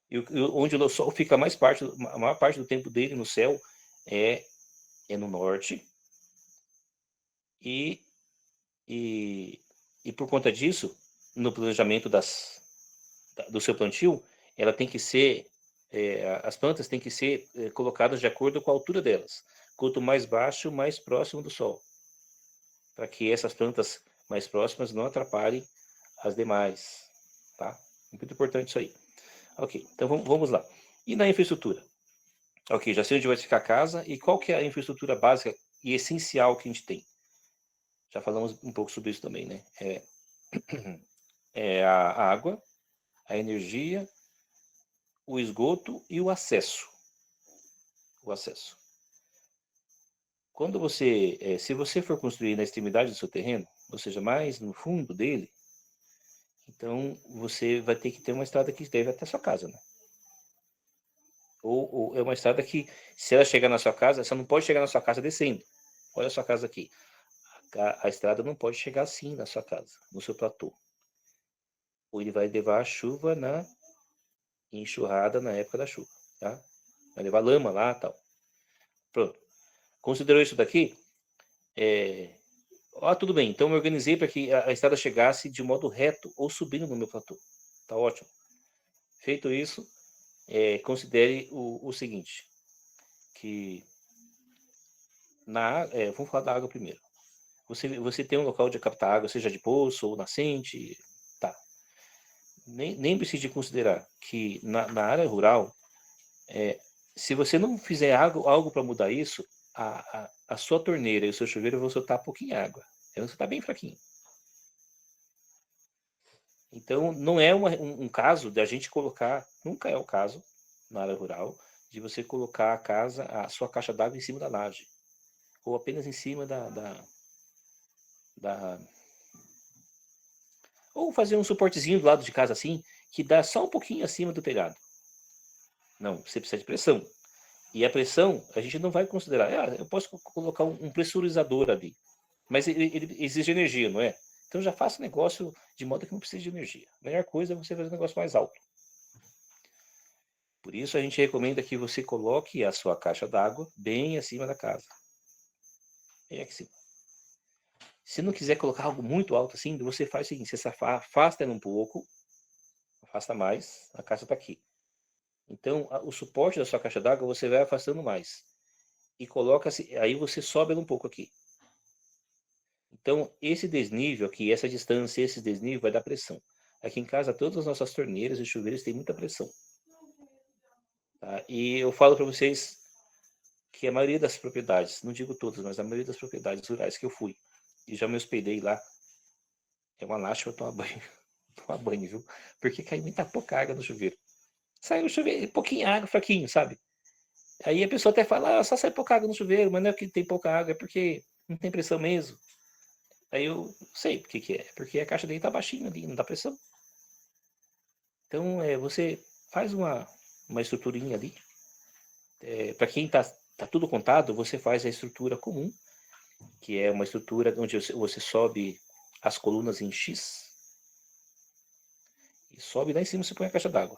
Speaker 1: E onde o Sol fica a maior parte do tempo dele no céu é no norte. E, e por conta disso, no planejamento do seu plantio, ela tem que ser, as plantas têm que ser colocadas de acordo com a altura delas. Quanto mais baixo, mais próximo do Sol. Para que essas plantas mais próximas não atrapalhem as demais. Tá? Muito importante isso aí. Ok, então vamos lá. E na infraestrutura? Ok, já sei onde vai ficar a casa. E qual que é a infraestrutura básica e essencial que a gente tem? Já falamos um pouco sobre isso também, né? É a água, a energia, o esgoto e o acesso. O acesso. Quando você, se você for construir na extremidade do seu terreno, ou seja, mais no fundo dele, então você vai ter que ter uma estrada que leve até a sua casa, né? Ou é uma estrada que, se ela chegar na sua casa, você não pode chegar na sua casa descendo. Olha a sua casa aqui. A estrada não pode chegar assim na sua casa, no seu platô. Ou ele vai levar a chuva na enxurrada na época da chuva, tá? Vai levar lama lá e tal. Pronto. Considerou isso daqui? Tudo bem. Então eu me organizei para que a estrada chegasse de modo reto ou subindo no meu platô. Tá ótimo. Feito isso, considere o seguinte, que vamos falar da água primeiro. Você tem um local de captar água, seja de poço ou nascente, tá. Nem precisa considerar que na área rural, se você não fizer algo para mudar isso, a sua torneira e o seu chuveiro vão soltar pouquinha água. Então você está bem fraquinho. Então não é um caso de a gente colocar, nunca é o caso na área rural, de você colocar a sua caixa d'água em cima da laje. Ou apenas em cima da. Ou fazer um suportezinho do lado de casa assim, que dá só um pouquinho acima do telhado. Não, você precisa de pressão. E a pressão, a gente não vai considerar. Eu posso colocar um pressurizador ali. Mas ele exige energia, não é? Então já faça o negócio de modo que não precise de energia. A melhor coisa é você fazer um negócio mais alto. Por isso a gente recomenda que você coloque a sua caixa d'água bem acima da casa. Bem aqui em cima. Se não quiser colocar algo muito alto assim, você faz o seguinte, você afasta ela um pouco, afasta mais, a caixa está aqui. Então, o suporte da sua caixa d'água você vai afastando mais. E coloca, aí você sobe ela um pouco aqui. Então, esse desnível aqui, essa distância, esse desnível vai dar pressão. Aqui em casa, todas as nossas torneiras e chuveiros têm muita pressão. Tá? E eu falo para vocês que a maioria das propriedades, não digo todas, mas a maioria das propriedades rurais que eu fui, e já me hospedei lá, é uma lástima tomar banho, tomar banho, viu? Porque cai muita pouca água no chuveiro. Sai o chuveiro, pouquinha água, fraquinho, sabe? Aí a pessoa até fala, só sai pouca água no chuveiro, mas não é que tem pouca água, é porque não tem pressão mesmo. Aí eu sei por que é, porque a caixa dele tá baixinha ali, não dá pressão. Então, você faz uma estruturinha ali. Para quem tá tudo contado, você faz a estrutura comum, que é uma estrutura onde você sobe as colunas em X e sobe lá em cima você põe a caixa d'água.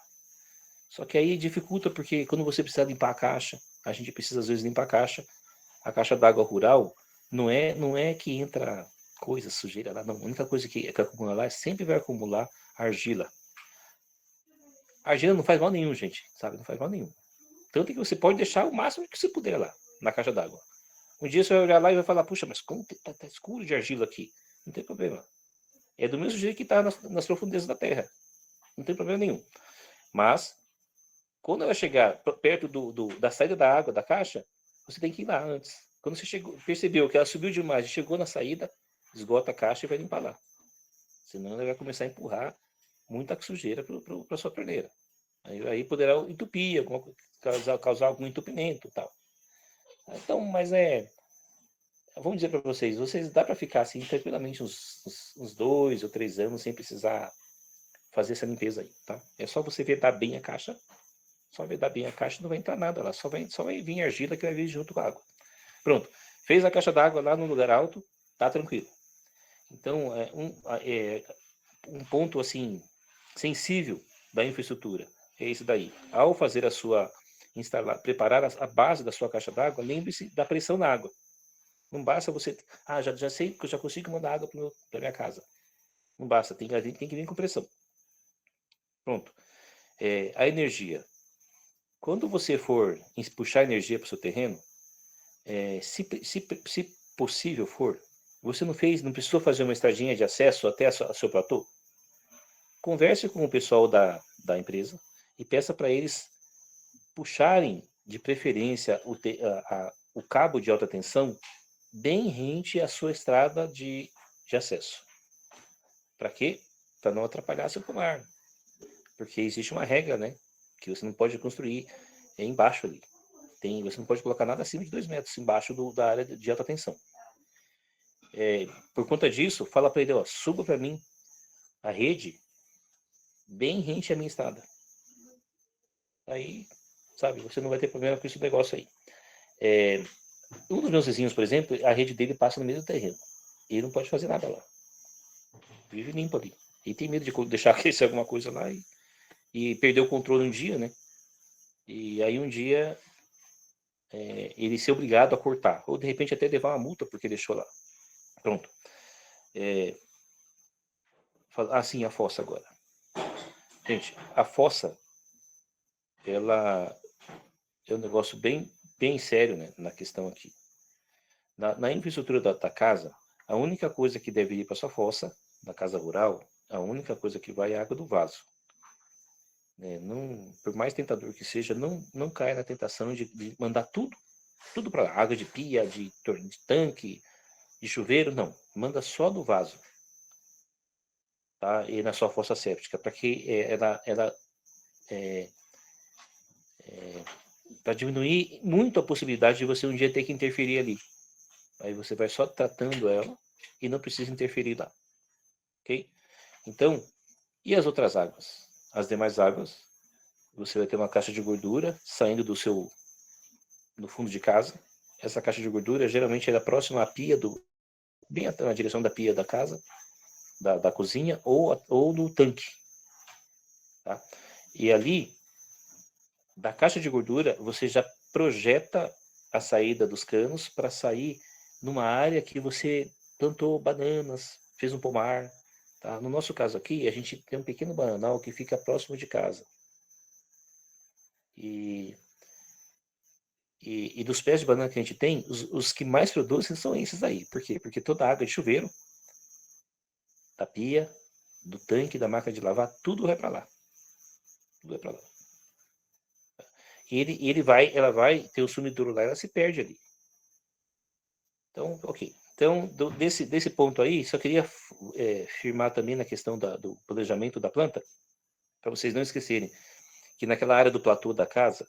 Speaker 1: Só que aí dificulta porque quando você precisa limpar a caixa, a gente precisa às vezes limpar a caixa d'água rural, não é que entra coisa, sujeira lá, não. A única coisa que acumula lá sempre vai acumular argila. A argila não faz mal nenhum, gente, sabe? Não faz mal nenhum. Tanto que você pode deixar o máximo que você puder lá, na caixa d'água. Um dia você vai olhar lá e vai falar, puxa, mas como tá escuro de argila aqui? Não tem problema. É do mesmo jeito que está nas profundezas da terra. Não tem problema nenhum. Mas, quando ela chegar perto da saída da água da caixa, você tem que ir lá antes. Quando você percebeu que ela subiu demais e chegou na saída, esgota a caixa e vai limpar lá. Senão ela vai começar a empurrar muita sujeira para sua torneira. Aí poderá entupir, causar algum entupimento e tal. Então, mas vamos dizer para vocês dá para ficar assim tranquilamente uns 2 ou 3 anos sem precisar fazer essa limpeza aí, tá? É só você vedar bem a caixa, não vai entrar nada lá, só vai vir argila que vai vir junto com a água. Pronto, fez a caixa d'água lá no lugar alto, tá tranquilo. Então, um ponto assim sensível da infraestrutura. é esse daí. Ao fazer a sua preparar a base da sua caixa d'água, lembre-se da pressão na água. Não basta você, já sei que eu já consigo mandar água para minha casa. Não basta, tem que vir com pressão. Pronto. A energia. Quando você for puxar energia para o seu terreno, se possível for, você não precisou fazer uma estradinha de acesso até a seu platô? Converse com o pessoal da empresa e peça para eles puxarem, de preferência, o cabo de alta tensão bem rente à sua estrada de acesso. Para quê? Para não atrapalhar seu pomar. Porque existe uma regra, né? Que você não pode construir embaixo ali. Você não pode colocar nada acima de 2 metros embaixo da área de alta tensão. Por conta disso, fala para ele, suba para mim a rede bem rente à minha estrada. Aí, sabe, você não vai ter problema com esse negócio aí. Um dos meus vizinhos, por exemplo, a rede dele passa no meio do terreno. Ele não pode fazer nada lá. Vive limpo ali. E tem medo de deixar crescer alguma coisa lá e perder o controle um dia, né? E aí um dia ele ser obrigado a cortar. Ou de repente até levar uma multa porque deixou lá. Pronto. Sim, a fossa agora. Gente, a fossa, ela é um negócio bem, bem sério, né, na questão aqui. Na infraestrutura da casa, a única coisa que deve ir para sua fossa, na casa rural, a única coisa que vai é a água do vaso. Não, por mais tentador que seja, não caia na tentação de mandar tudo para lá. Água de pia, de tanque, de chuveiro, não. Manda só do vaso. Tá? E na sua fossa séptica, para que para diminuir muito a possibilidade de você um dia ter que interferir ali. Aí você vai só tratando ela e não precisa interferir lá. Ok? Então, e as outras águas? As demais águas, você vai ter uma caixa de gordura saindo do fundo de casa. Essa caixa de gordura geralmente é próxima à pia, bem na direção da pia da casa, da cozinha, ou no tanque. Tá? E ali, da caixa de gordura, você já projeta a saída dos canos para sair numa área que você plantou bananas, fez um pomar. Tá? No nosso caso aqui, a gente tem um pequeno bananal que fica próximo de casa. E dos pés de banana que a gente tem, os que mais produzem são esses aí. Por quê? Porque toda a água de chuveiro, da pia, do tanque, da máquina de lavar, tudo vai para lá. Tudo vai para lá. E ela vai ter o sumidouro lá, ela se perde ali. Então, ok. Então, desse ponto aí, só queria firmar também na questão do planejamento da planta, para vocês não esquecerem que naquela área do platô da casa,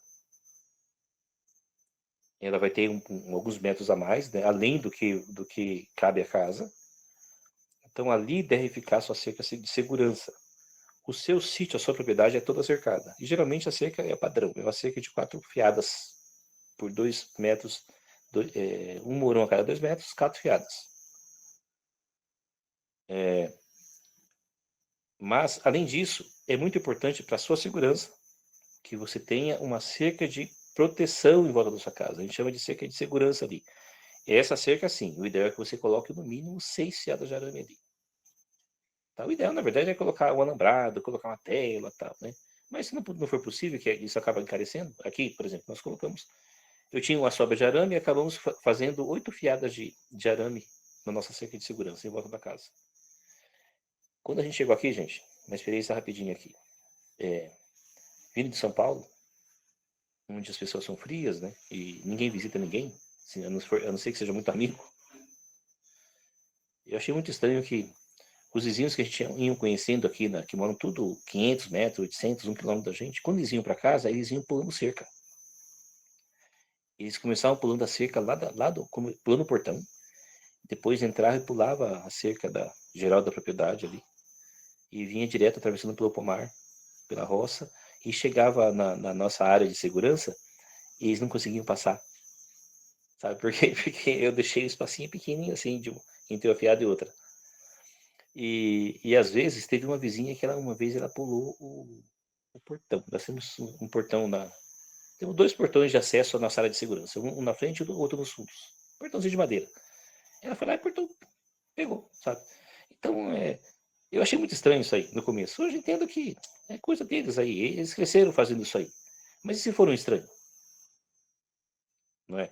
Speaker 1: ela vai ter alguns metros a mais, né, além do que cabe à casa. Então, ali deve ficar a sua cerca de segurança. O seu sítio, a sua propriedade é toda cercada. E geralmente a cerca é padrão, é uma cerca de 4 fiadas por 2 metros, um murão a cada 2 metros, 4 fiadas. Mas, além disso, é muito importante para a sua segurança que você tenha uma cerca de proteção em volta da sua casa. A gente chama de cerca de segurança ali. Essa cerca, sim, o ideal é que você coloque no mínimo 6 fiadas de arame ali. Tá? O ideal, na verdade, é colocar um alambrado, colocar uma tela, tal, né? Mas se não for possível, que isso acaba encarecendo, aqui, por exemplo, nós colocamos. Eu tinha uma sobra de arame e acabamos fazendo 8 fiadas de arame na nossa cerca de segurança em volta da casa. Quando a gente chegou aqui, gente, uma experiência rapidinha aqui. Vindo de São Paulo, onde as pessoas são frias, né? E ninguém visita ninguém, assim, a não ser que seja muito amigo. Eu achei muito estranho que os vizinhos que a gente ia conhecendo aqui, que moram tudo 500 metros, 800, 1 quilômetro da gente, quando eles iam para casa, eles iam pulando cerca. Eles começavam pulando a cerca pulando o portão, depois entrava e pulava a cerca geral da propriedade ali, e vinha direto atravessando pelo pomar, pela roça, e chegava na nossa área de segurança, e eles não conseguiam passar. Sabe por quê? Porque eu deixei o espacinho pequenininho assim, entre uma fiada e outra. E às vezes teve uma vizinha que uma vez ela pulou o portão. Nós temos um portão temos 2 portões de acesso à nossa área de segurança, um na frente e o outro nos fundos. Portãozinho de madeira. Ela foi lá e cortou, pegou, sabe. Então, eu achei muito estranho isso aí no começo. Hoje entendo que é coisa deles aí, eles cresceram fazendo isso aí. Mas e se for um estranho? Não é?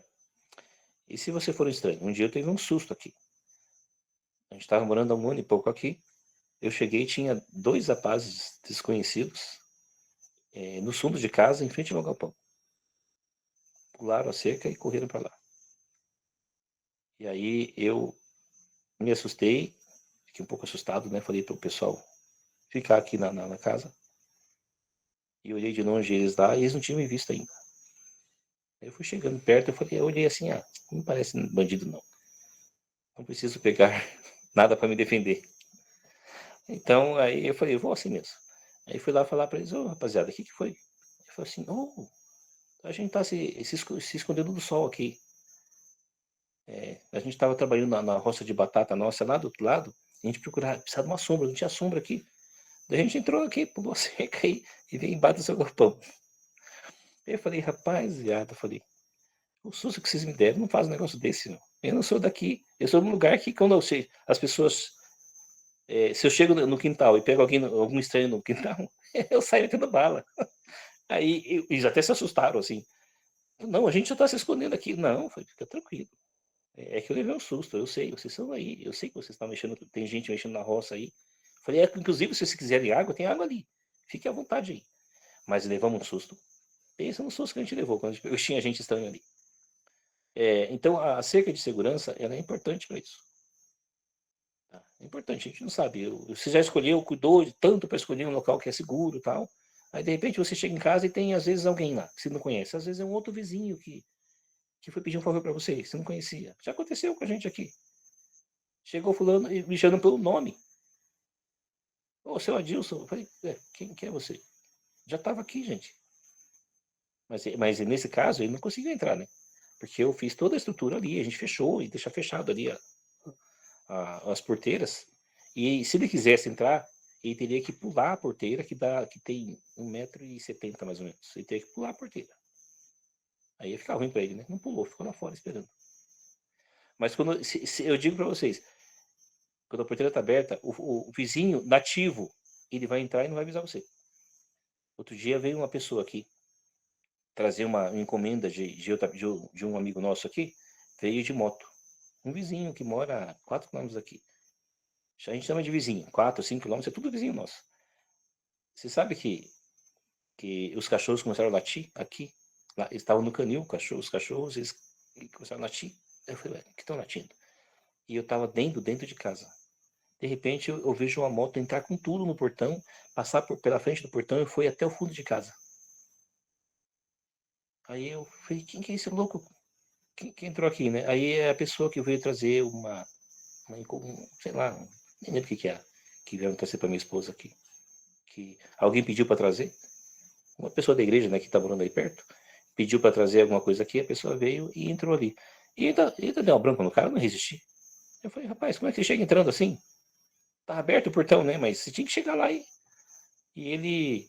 Speaker 1: E se você for um estranho? Um dia eu tive um susto aqui. A gente estava morando há 1 ano e pouco aqui, eu cheguei e tinha 2 rapazes desconhecidos, no fundo de casa, em frente ao meu galpão. Pularam a cerca e correram para lá. E aí eu me assustei, fiquei um pouco assustado, né, falei para o pessoal ficar aqui na casa. E olhei de longe eles lá e eles não tinham me visto ainda. Aí eu fui chegando perto, eu olhei assim: "Ah, não parece bandido não. Não preciso pegar nada para me defender". Então aí eu falei: "Eu vou assim mesmo". Aí fui lá falar para eles: "Ô rapaziada, o que que foi?". Ele falou assim: "Ô, a gente tá se escondendo do sol aqui. A gente estava trabalhando na roça de batata nossa lá do outro lado, a gente precisava de uma sombra, não tinha sombra aqui. Daí a gente entrou aqui, pulou a cerca e veio embaixo do seu galpão". Aí eu falei: "Rapaziada", eu falei, "o susto que vocês me deram, não faz um negócio desse não. Eu não sou daqui, eu sou de um lugar que quando eu sei as pessoas, se eu chego no quintal e pego algum estranho no quintal, eu saio metendo bala". Aí eles até se assustaram, assim. "Não, a gente só tá se escondendo aqui". "Não", eu falei, "fica tranquilo. É que eu levei um susto, eu sei, vocês são aí, eu sei que vocês estão mexendo, tem gente mexendo na roça aí". Falei: inclusive se vocês quiserem água, tem água ali, fique à vontade aí". Mas levamos um susto. Pensa no susto que a gente levou quando tinha gente estranha ali. Então a cerca de segurança, ela é importante para isso, tá. É importante, a gente não sabe, você já escolheu, cuidou de tanto para escolher um local que é seguro, e tal, aí de repente você chega em casa e tem às vezes alguém lá, que você não conhece, às vezes é um outro vizinho que foi pedir um favor para você não conhecia. Já aconteceu com a gente aqui. Chegou fulano e me chamando pelo nome. "Ô, seu Adilson", eu falei: quem é você?". "Já estava aqui, gente". Mas nesse caso ele não conseguiu entrar, né, porque eu fiz toda a estrutura ali, a gente fechou e deixa fechado ali as porteiras, e se ele quisesse entrar, ele teria que pular a porteira que tem 1,70 m mais ou menos, ele teria que pular a porteira. Aí ia ficar ruim para ele, né, não pulou, ficou lá fora esperando. Mas quando se eu digo para vocês, quando a porteira está aberta, o vizinho nativo, ele vai entrar e não vai avisar você. Outro dia veio uma pessoa aqui trazer uma encomenda de um amigo nosso aqui, veio de moto. Um vizinho que mora a 4 quilômetros daqui. A gente chama de vizinho, 4, 5 quilômetros, é tudo vizinho nosso. Você sabe que os cachorros começaram a latir aqui? Lá, eles estavam no canil, os cachorros, eles começaram a latir. Aí eu falei: "Ué, que estão latindo?". E eu estava dentro de casa. De repente eu vejo uma moto entrar com tudo no portão, passar pela frente do portão e foi até o fundo de casa. Aí eu falei: "Quem que é esse louco? Quem entrou aqui, né?". Aí é a pessoa que veio trazer sei lá, nem lembro o que que era, que vieram trazer para minha esposa aqui, que alguém pediu para trazer, uma pessoa da igreja, né, que tá morando aí perto, pediu para trazer alguma coisa aqui, a pessoa veio e entrou ali. E ainda deu uma bronca no cara, eu não resisti. Eu falei: "Rapaz, como é que você chega entrando assim? Tá aberto o portão, né, mas você tinha que chegar lá". E ele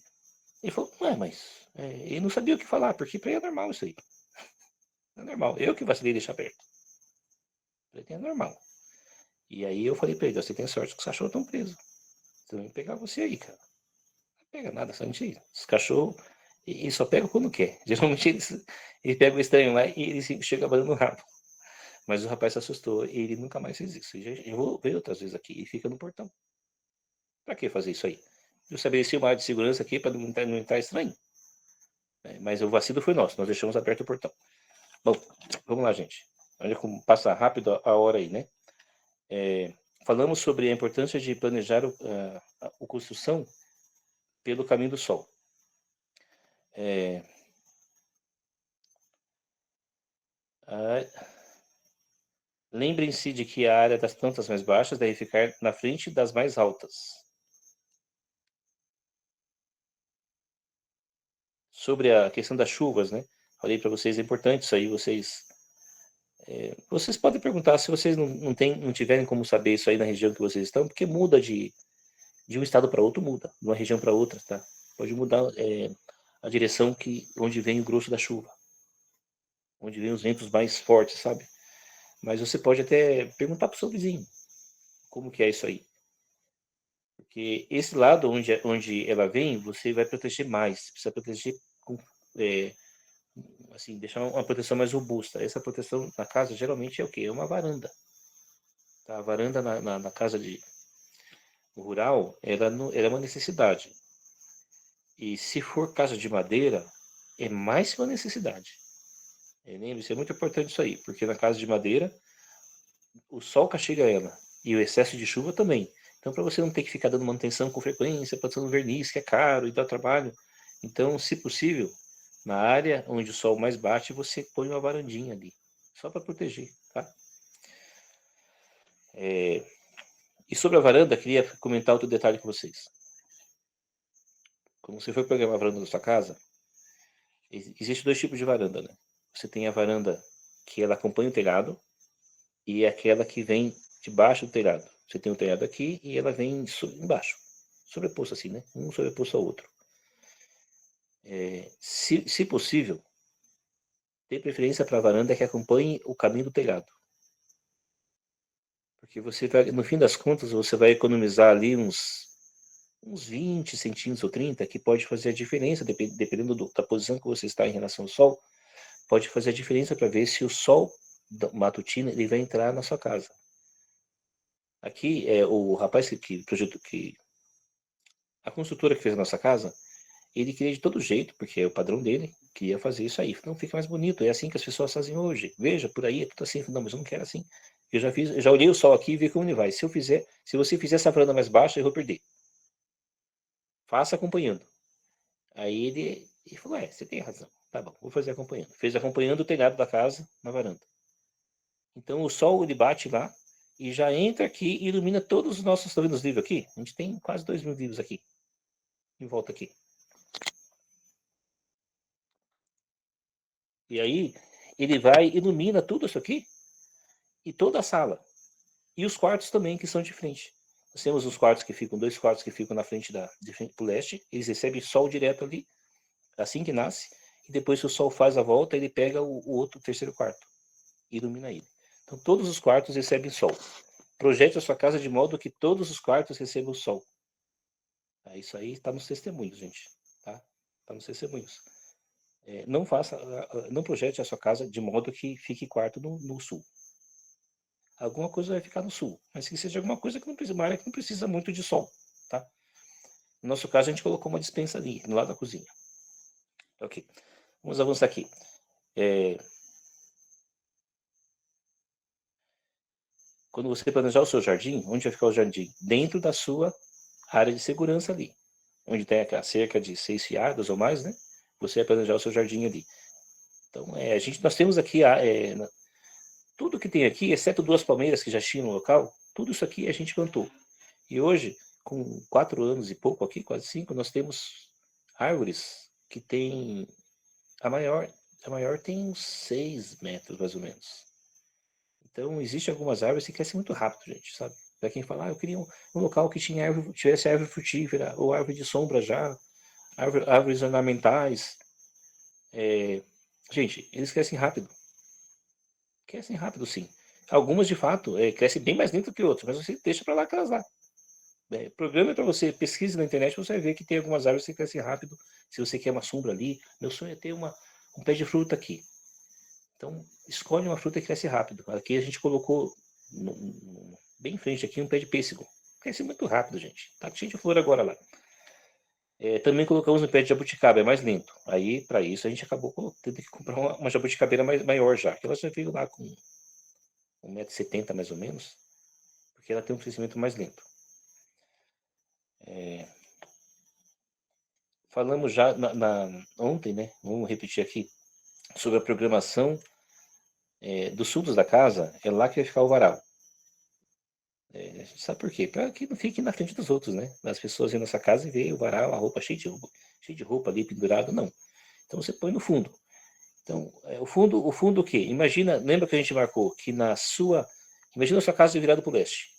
Speaker 1: falou: "Ué, mas", ele não sabia o que falar, porque para ele é normal isso aí, é normal, eu que vacilei de deixar aberto. Pra ele é normal. E aí eu falei pra ele: "Você tem sorte que os cachorros estão presos, senão iam pegar você aí, cara". Não pega nada, só mentira. Os cachorros, eles só pegam quando quer. Geralmente eles pegam o estranho lá e eles chegam abanando o rabo. Mas o rapaz se assustou e ele nunca mais fez isso. Eu vou ver outras vezes aqui e fica no portão. Pra que fazer isso aí? Eu estabeleci uma área de segurança aqui para não entrar estranho, mas o vacilo foi nosso, nós deixamos aberto o portão. Bom, vamos lá, gente. Olha como passa rápido a hora aí, né? Falamos sobre a importância de planejar a construção pelo caminho do sol. É, a- Lembrem-se de que a área das plantas mais baixas deve ficar na frente das mais altas. Sobre a questão das chuvas, né? Falei para vocês, é importante isso aí, vocês podem perguntar se vocês não tiverem como saber isso aí na região que vocês estão, porque muda de um estado para outro, muda, de uma região para outra, tá? Pode mudar a direção onde vem o grosso da chuva, onde vem os ventos mais fortes, sabe? Mas você pode até perguntar para o seu vizinho como que é isso aí. Porque esse lado onde ela vem, você vai proteger mais. Precisa proteger com, assim, deixar uma proteção mais robusta. Essa proteção na casa geralmente é o quê? É uma varanda. Tá? A varanda na casa rural, ela é uma necessidade. E se for casa de madeira, é mais que uma necessidade. Lembre-se, é muito importante isso aí, porque na casa de madeira, o sol castiga ela, e o excesso de chuva também. Então, para você não ter que ficar dando manutenção com frequência, passando verniz, que é caro e dá trabalho. Então, se possível, na área onde o sol mais bate, você põe uma varandinha ali, só para proteger, tá? E sobre a varanda, queria comentar outro detalhe com vocês. Quando você for programar a varanda da sua casa, existem dois tipos de varanda, né? Você tem a varanda que ela acompanha o telhado e aquela que vem debaixo do telhado. Você tem o telhado aqui e ela vem embaixo, sobreposto assim, né? Um sobreposto ao outro. Se possível, dê preferência para a varanda que acompanhe o caminho do telhado. Porque você vai, no fim das contas, você vai economizar ali uns 20 centímetros ou 30, que pode fazer a diferença, dependendo da posição que você está em relação ao sol, pode fazer a diferença para ver se o sol matutino ele vai entrar na sua casa. Aqui, o rapaz a construtora que fez a nossa casa, ele queria de todo jeito, porque é o padrão dele, queria fazer isso aí. Então fica mais bonito, é assim que as pessoas fazem hoje. Veja, por aí é tudo assim. Não, mas eu não quero assim. Eu já olhei o sol aqui e vi como ele vai. Se você fizer essa varanda mais baixa, eu vou perder. Faça acompanhando. Aí ele falou, você tem razão. Tá bom, vou fazer acompanhando. Fez acompanhando o telhado da casa na varanda. Então o sol ele bate lá e já entra aqui e ilumina todos os nossos, tá vendo os livros aqui? A gente tem quase 2.000 livros aqui, em volta aqui. E aí ele vai, ilumina tudo isso aqui e toda a sala. E os quartos também, que são de frente. Nós temos os quartos que ficam, 2 quartos que ficam na frente de frente pro leste, eles recebem sol direto ali, assim que nasce, e depois que o sol faz a volta, ele pega o terceiro quarto, e ilumina ele. Então todos os quartos recebem sol. Projete a sua casa de modo que todos os quartos recebam sol. Isso aí está nos testemunhos, gente. Tá? Está nos testemunhos. Não projete a sua casa de modo que fique quarto no sul. Alguma coisa vai ficar no sul, mas que seja alguma coisa que não precisa, uma área que não precisa muito de sol, tá? No nosso caso, a gente colocou uma despensa ali, no lado da cozinha. Ok, vamos avançar aqui. Quando você planejar o seu jardim, onde vai ficar o jardim? Dentro da sua área de segurança ali, onde tem aquela cerca de 6 yardas ou mais, né? Você vai planejar o seu jardim ali. Então, nós temos aqui tudo que tem aqui, exceto 2 palmeiras que já tinham no local, tudo isso aqui a gente plantou. E hoje, com 4 anos e pouco aqui, quase 5, nós temos árvores que tem a maior tem uns 6 metros, mais ou menos. Então, existem algumas árvores que crescem muito rápido, gente, sabe? Para quem fala, eu queria um local que tivesse árvore frutífera, ou árvore de sombra já, árvores ornamentais. Gente, eles crescem rápido. Crescem rápido, sim. Algumas, de fato, crescem bem mais lento que outras, mas você deixa para lá que elas lá. Programa para você, pesquise na internet, você vai ver que tem algumas árvores que crescem rápido. Se você quer uma sombra ali, meu sonho é ter um pé de fruta aqui. Então, escolhe uma fruta que cresce rápido. Aqui a gente colocou bem em frente aqui um pé de pêssego. Cresce muito rápido, gente. Tá cheio de flor agora lá. Também colocamos um pé de jabuticaba, é mais lento. Aí, para isso, a gente acabou tendo que comprar uma jabuticabeira maior já. Que ela já veio lá com 1,70 m mais ou menos. Porque ela tem um crescimento mais lento. Falamos já ontem, né? Vamos repetir aqui, sobre a programação dos fundos da casa. É lá que vai ficar o varal. A gente sabe por quê? Para que não fique na frente dos outros, né? As pessoas vêm nessa casa e vê o varal, a roupa cheia de roupa ali pendurada, não. Então você põe no fundo. Então, o fundo o quê? Lembra que a gente marcou que imagina a sua casa virada para o leste.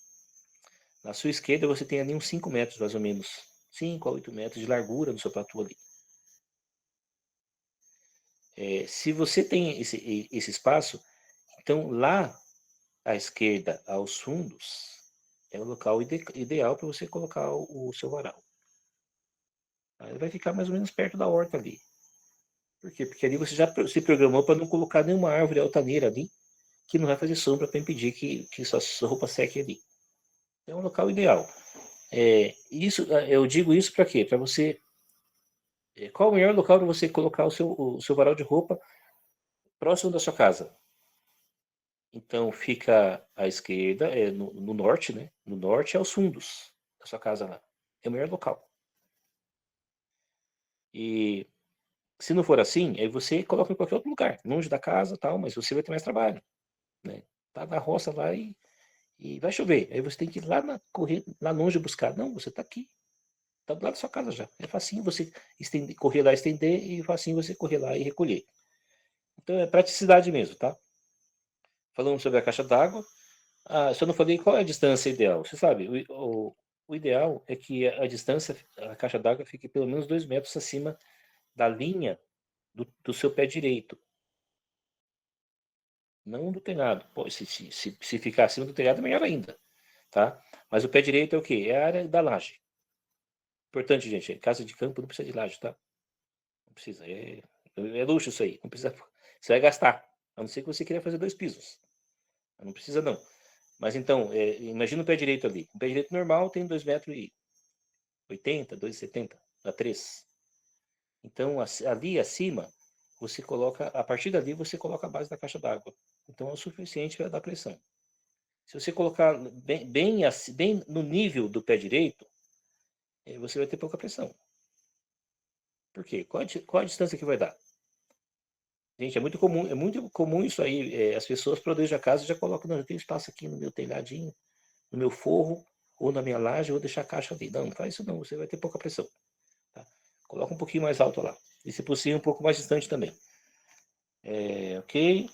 Speaker 1: Na sua esquerda você tem ali uns 5 metros, mais ou menos, 5 a 8 metros de largura no seu platô ali. Se você tem esse espaço, então lá à esquerda, aos fundos, é o local ideal para você colocar o seu varal. Ele vai ficar mais ou menos perto da horta ali. Por quê? Porque ali você já se programou para não colocar nenhuma árvore altaneira ali, que não vai fazer sombra para impedir que sua roupa seque ali. É um local ideal. Eu digo isso para quê? Para você. Qual o melhor local para você colocar o seu varal de roupa próximo da sua casa? Então fica à esquerda, no norte, né? No norte é os fundos da sua casa lá. É o melhor local. E se não for assim, aí você coloca em qualquer outro lugar, longe da casa, tal, mas você vai ter mais trabalho, né? Tá na roça lá e vai chover. Aí você tem que ir correr lá longe buscar. Não, você tá aqui. Tá do lado da sua casa já. É facinho você correr lá, estender e facinho você correr lá e recolher. Então é praticidade mesmo, tá? Falamos sobre a caixa d'água. Só não falei qual é a distância ideal. Você sabe, o ideal é que a distância, a caixa d'água fique pelo menos 2 metros acima da linha do seu pé direito. Não do telhado. Pô, se ficar acima do telhado, é melhor ainda, tá? Mas o pé direito é o quê? É a área da laje. Importante, gente, casa de campo não precisa de laje, tá? Não precisa, é luxo isso aí. Não precisa, você vai gastar, a não ser que você queira fazer 2 pisos. Não precisa não. Mas então, imagina o pé direito ali. O pé direito normal tem 2,80 m, 2,70 m, dá 3. Então, ali acima, você coloca, a partir dali você coloca a base da caixa d'água. Então é o suficiente para dar pressão. Se você colocar bem no nível do pé direito, você vai ter pouca pressão. Por quê? Qual a distância que vai dar? Gente, é muito comum isso aí. As pessoas planejam a casa e já colocam, não, eu tenho espaço aqui no meu telhadinho, no meu forro, ou na minha laje, eu vou deixar a caixa ali. Não, não faz isso não, você vai ter pouca pressão. Tá? Coloca um pouquinho mais alto lá. E se possível, um pouco mais distante também. Ok?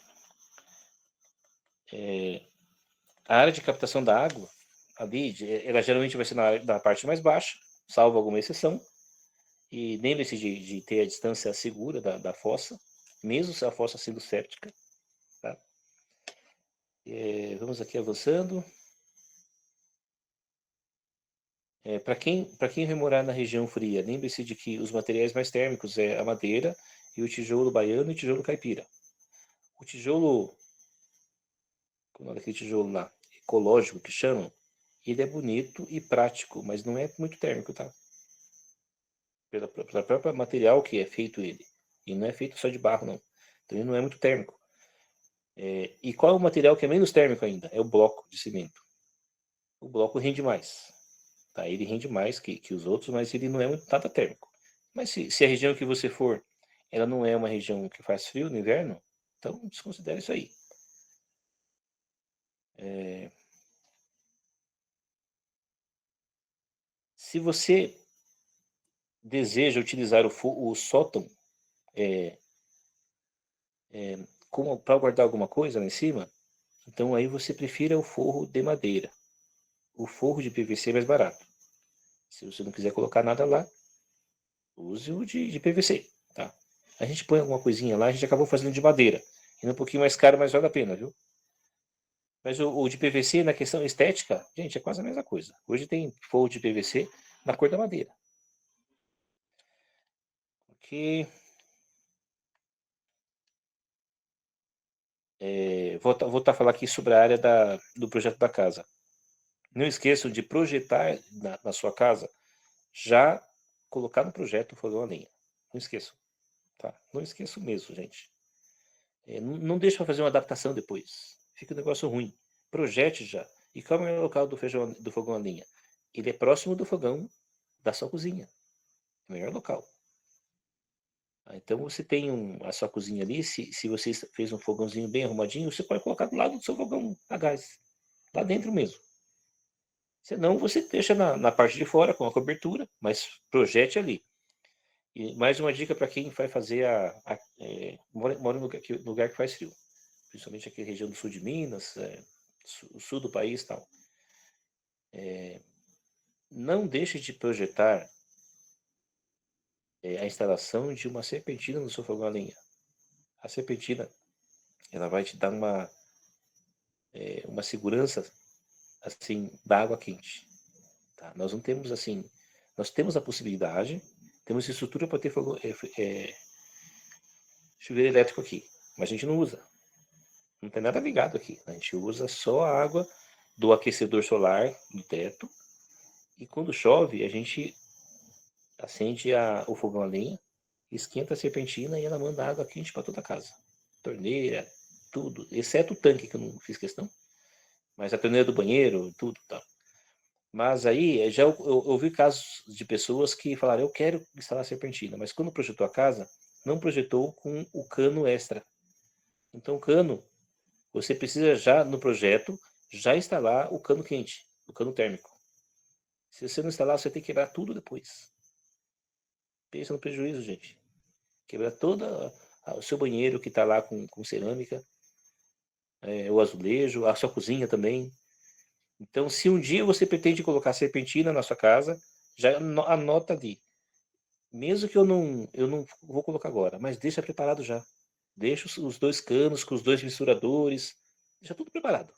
Speaker 1: A área de captação da água, ali, ela geralmente vai ser na parte mais baixa, salvo alguma exceção. E lembre-se de ter a distância segura da fossa, mesmo se a fossa sendo séptica. Tá? Vamos aqui avançando. Para quem vai morar na região fria, lembre-se de que os materiais mais térmicos é a madeira e o tijolo baiano e o tijolo caipira. O tijolo, como é aquele tijolo lá, ecológico que chamam, ele é bonito e prático, mas não é muito térmico, tá? Pela própria material que é feito ele. E não é feito só de barro, não. Então ele não é muito térmico. E qual é o material que é menos térmico ainda? É o bloco de cimento. O bloco rende mais. Tá? Ele rende mais que os outros, mas ele não é muito nada térmico. Mas se a região que você for, ela não é uma região que faz frio no inverno, então desconsidere isso aí. Se você deseja utilizar o sótão para guardar alguma coisa lá em cima, então aí você prefira o forro de madeira. O forro de PVC é mais barato. Se você não quiser colocar nada lá, use o de PVC, tá? A gente põe alguma coisinha lá, a gente acabou fazendo de madeira. E é um pouquinho mais caro, mas vale a pena, viu? Mas o de PVC, na questão estética, gente, é quase a mesma coisa. Hoje tem forro de PVC na cor da madeira. Ok. Voltar a falar aqui sobre a área do projeto da casa. Não esqueçam de projetar na sua casa, já colocar no projeto o fogão a lenha. Não esqueçam. Tá? Não esqueçam mesmo, gente. Não deixe para fazer uma adaptação depois. Fica um negócio ruim. Projete já. E qual é o local do fogão a lenha? Ele é próximo do fogão da sua cozinha. É o melhor local. Então você tem a sua cozinha ali, se você fez um fogãozinho bem arrumadinho, você pode colocar do lado do seu fogão a gás. Lá dentro mesmo. Senão você deixa na parte de fora com a cobertura, mas projete ali. E mais uma dica para quem vai fazer mora no lugar que faz frio. Principalmente aqui na região do sul de Minas, o sul do país e tal. Não deixe de projetar a instalação de uma serpentina no seu fogão a lenha. A serpentina, ela vai te dar uma segurança, assim, da água quente. Tá? Nós não temos, assim, nós temos a possibilidade, temos estrutura para ter chuveiro elétrico aqui, mas a gente não usa. Não tem nada ligado aqui. A gente usa só a água do aquecedor solar do teto. E quando chove, a gente acende o fogão a lenha, esquenta a serpentina e ela manda água quente para toda a casa. Torneira, tudo, exceto o tanque, que eu não fiz questão. Mas a torneira do banheiro, tudo, tá. Mas aí, já eu ouvi casos de pessoas que falaram, eu quero instalar serpentina, mas quando projetou a casa, não projetou com o cano extra. Então, o cano, você precisa já, no projeto, já instalar o cano quente, o cano térmico. Se você não instalar, você tem que quebrar tudo depois. Pensa no prejuízo, gente. Quebrar todo o seu banheiro que está lá com cerâmica, o azulejo, a sua cozinha também. Então, se um dia você pretende colocar serpentina na sua casa, já anota ali. Mesmo que eu não vou colocar agora, mas deixa preparado já. Deixa os dois canos com os dois misturadores, deixa tudo preparado,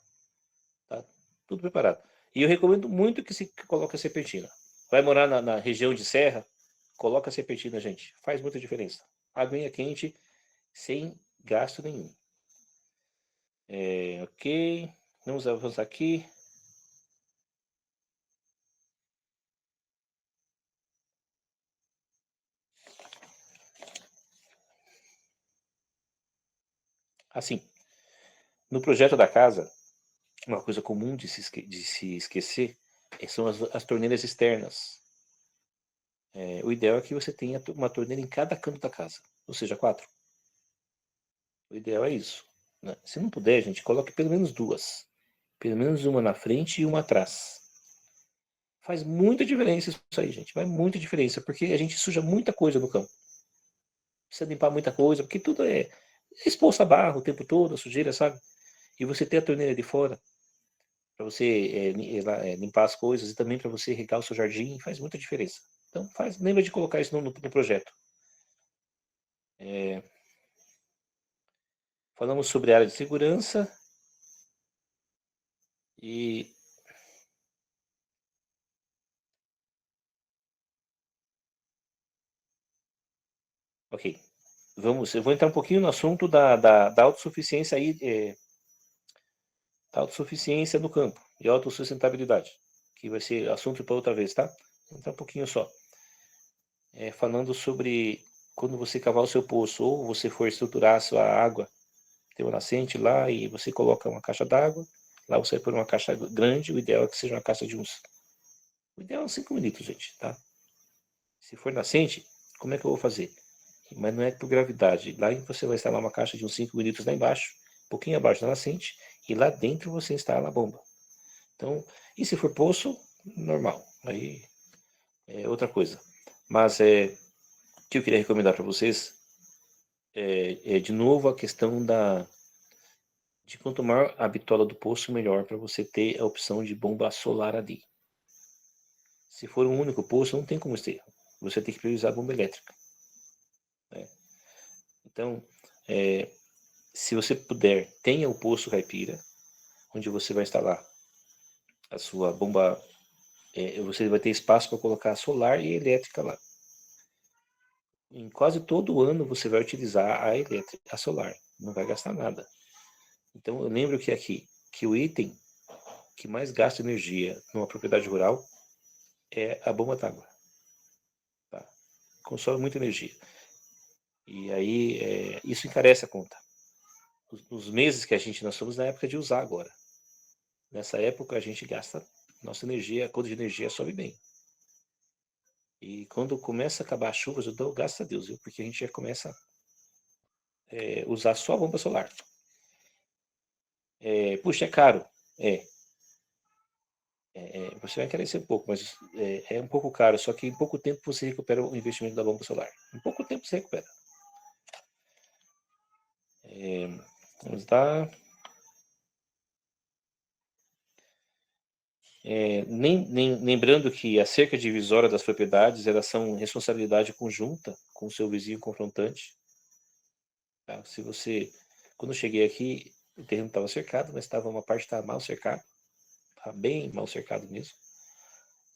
Speaker 1: tá? Tudo preparado. E eu recomendo muito que se coloque a serpentina. Vai morar na região de serra, coloca a serpentina, gente. Faz muita diferença. Aguinha quente, sem gasto nenhum. Ok, vamos avançar aqui. Assim, no projeto da casa, uma coisa comum de se esquecer são as torneiras externas. O ideal é que você tenha uma torneira em cada canto da casa, ou seja, 4. O ideal é isso, né? Se não puder, gente, coloque pelo menos 2. Pelo menos uma na frente e uma atrás. Faz muita diferença isso aí, gente. Faz muita diferença, porque a gente suja muita coisa no campo. Precisa limpar muita coisa, porque tudo é exposto a barro o tempo todo, a sujeira, sabe? E você ter a torneira de fora, para você limpar as coisas e também para você regar o seu jardim, faz muita diferença. Então, lembra de colocar isso no projeto. É, falamos sobre a área de segurança e, ok, eu vou entrar um pouquinho no assunto da autossuficiência aí, da autossuficiência no campo e autossustentabilidade, que vai ser assunto para outra vez, tá? Vou entrar um pouquinho só. Falando sobre quando você cavar o seu poço ou você for estruturar a sua água, tem uma nascente lá e você coloca uma caixa d'água, lá você vai pôr uma caixa grande, o ideal é que seja uma caixa de uns... O ideal é uns 5 litros, gente, tá? Se for nascente, como é que eu vou fazer? Mas não é por gravidade. Lá você vai instalar uma caixa de uns 5 litros lá embaixo, um pouquinho abaixo da nascente, e lá dentro você instala a bomba. Então, e se for poço, normal. Aí é outra coisa. Mas o que eu queria recomendar para vocês de novo a questão de quanto maior a bitola do poço, melhor para você ter a opção de bomba solar ali. Se for um único poço, não tem como ter. Você tem que priorizar a bomba elétrica, né? Então, é, se você puder, tenha o poço caipira, onde você vai instalar a sua bomba. Você vai ter espaço para colocar solar e elétrica lá. Em quase todo ano você vai utilizar a elétrica, a solar, não vai gastar nada. Então eu lembro que aqui, que o item que mais gasta energia numa propriedade rural é a bomba d'água. Tá? Consome muita energia. E aí isso encarece a conta. Os meses que nós estamos na época de usar agora. Nessa época a gente gasta nossa energia, a conta de energia sobe bem. E quando começa a acabar as chuvas, eu dou graças a Deus, viu? Porque a gente já começa a usar só a bomba solar. Puxa, é caro. É, você vai encarecer um pouco, mas é um pouco caro, só que em pouco tempo você recupera o investimento da bomba solar. Em pouco tempo você recupera. Vamos lá. Lembrando que a cerca divisória das propriedades, elas são responsabilidade conjunta com o seu vizinho confrontante. Tá? Quando eu cheguei aqui, o terreno estava cercado, mas uma parte estava mal cercada, estava bem mal cercado mesmo.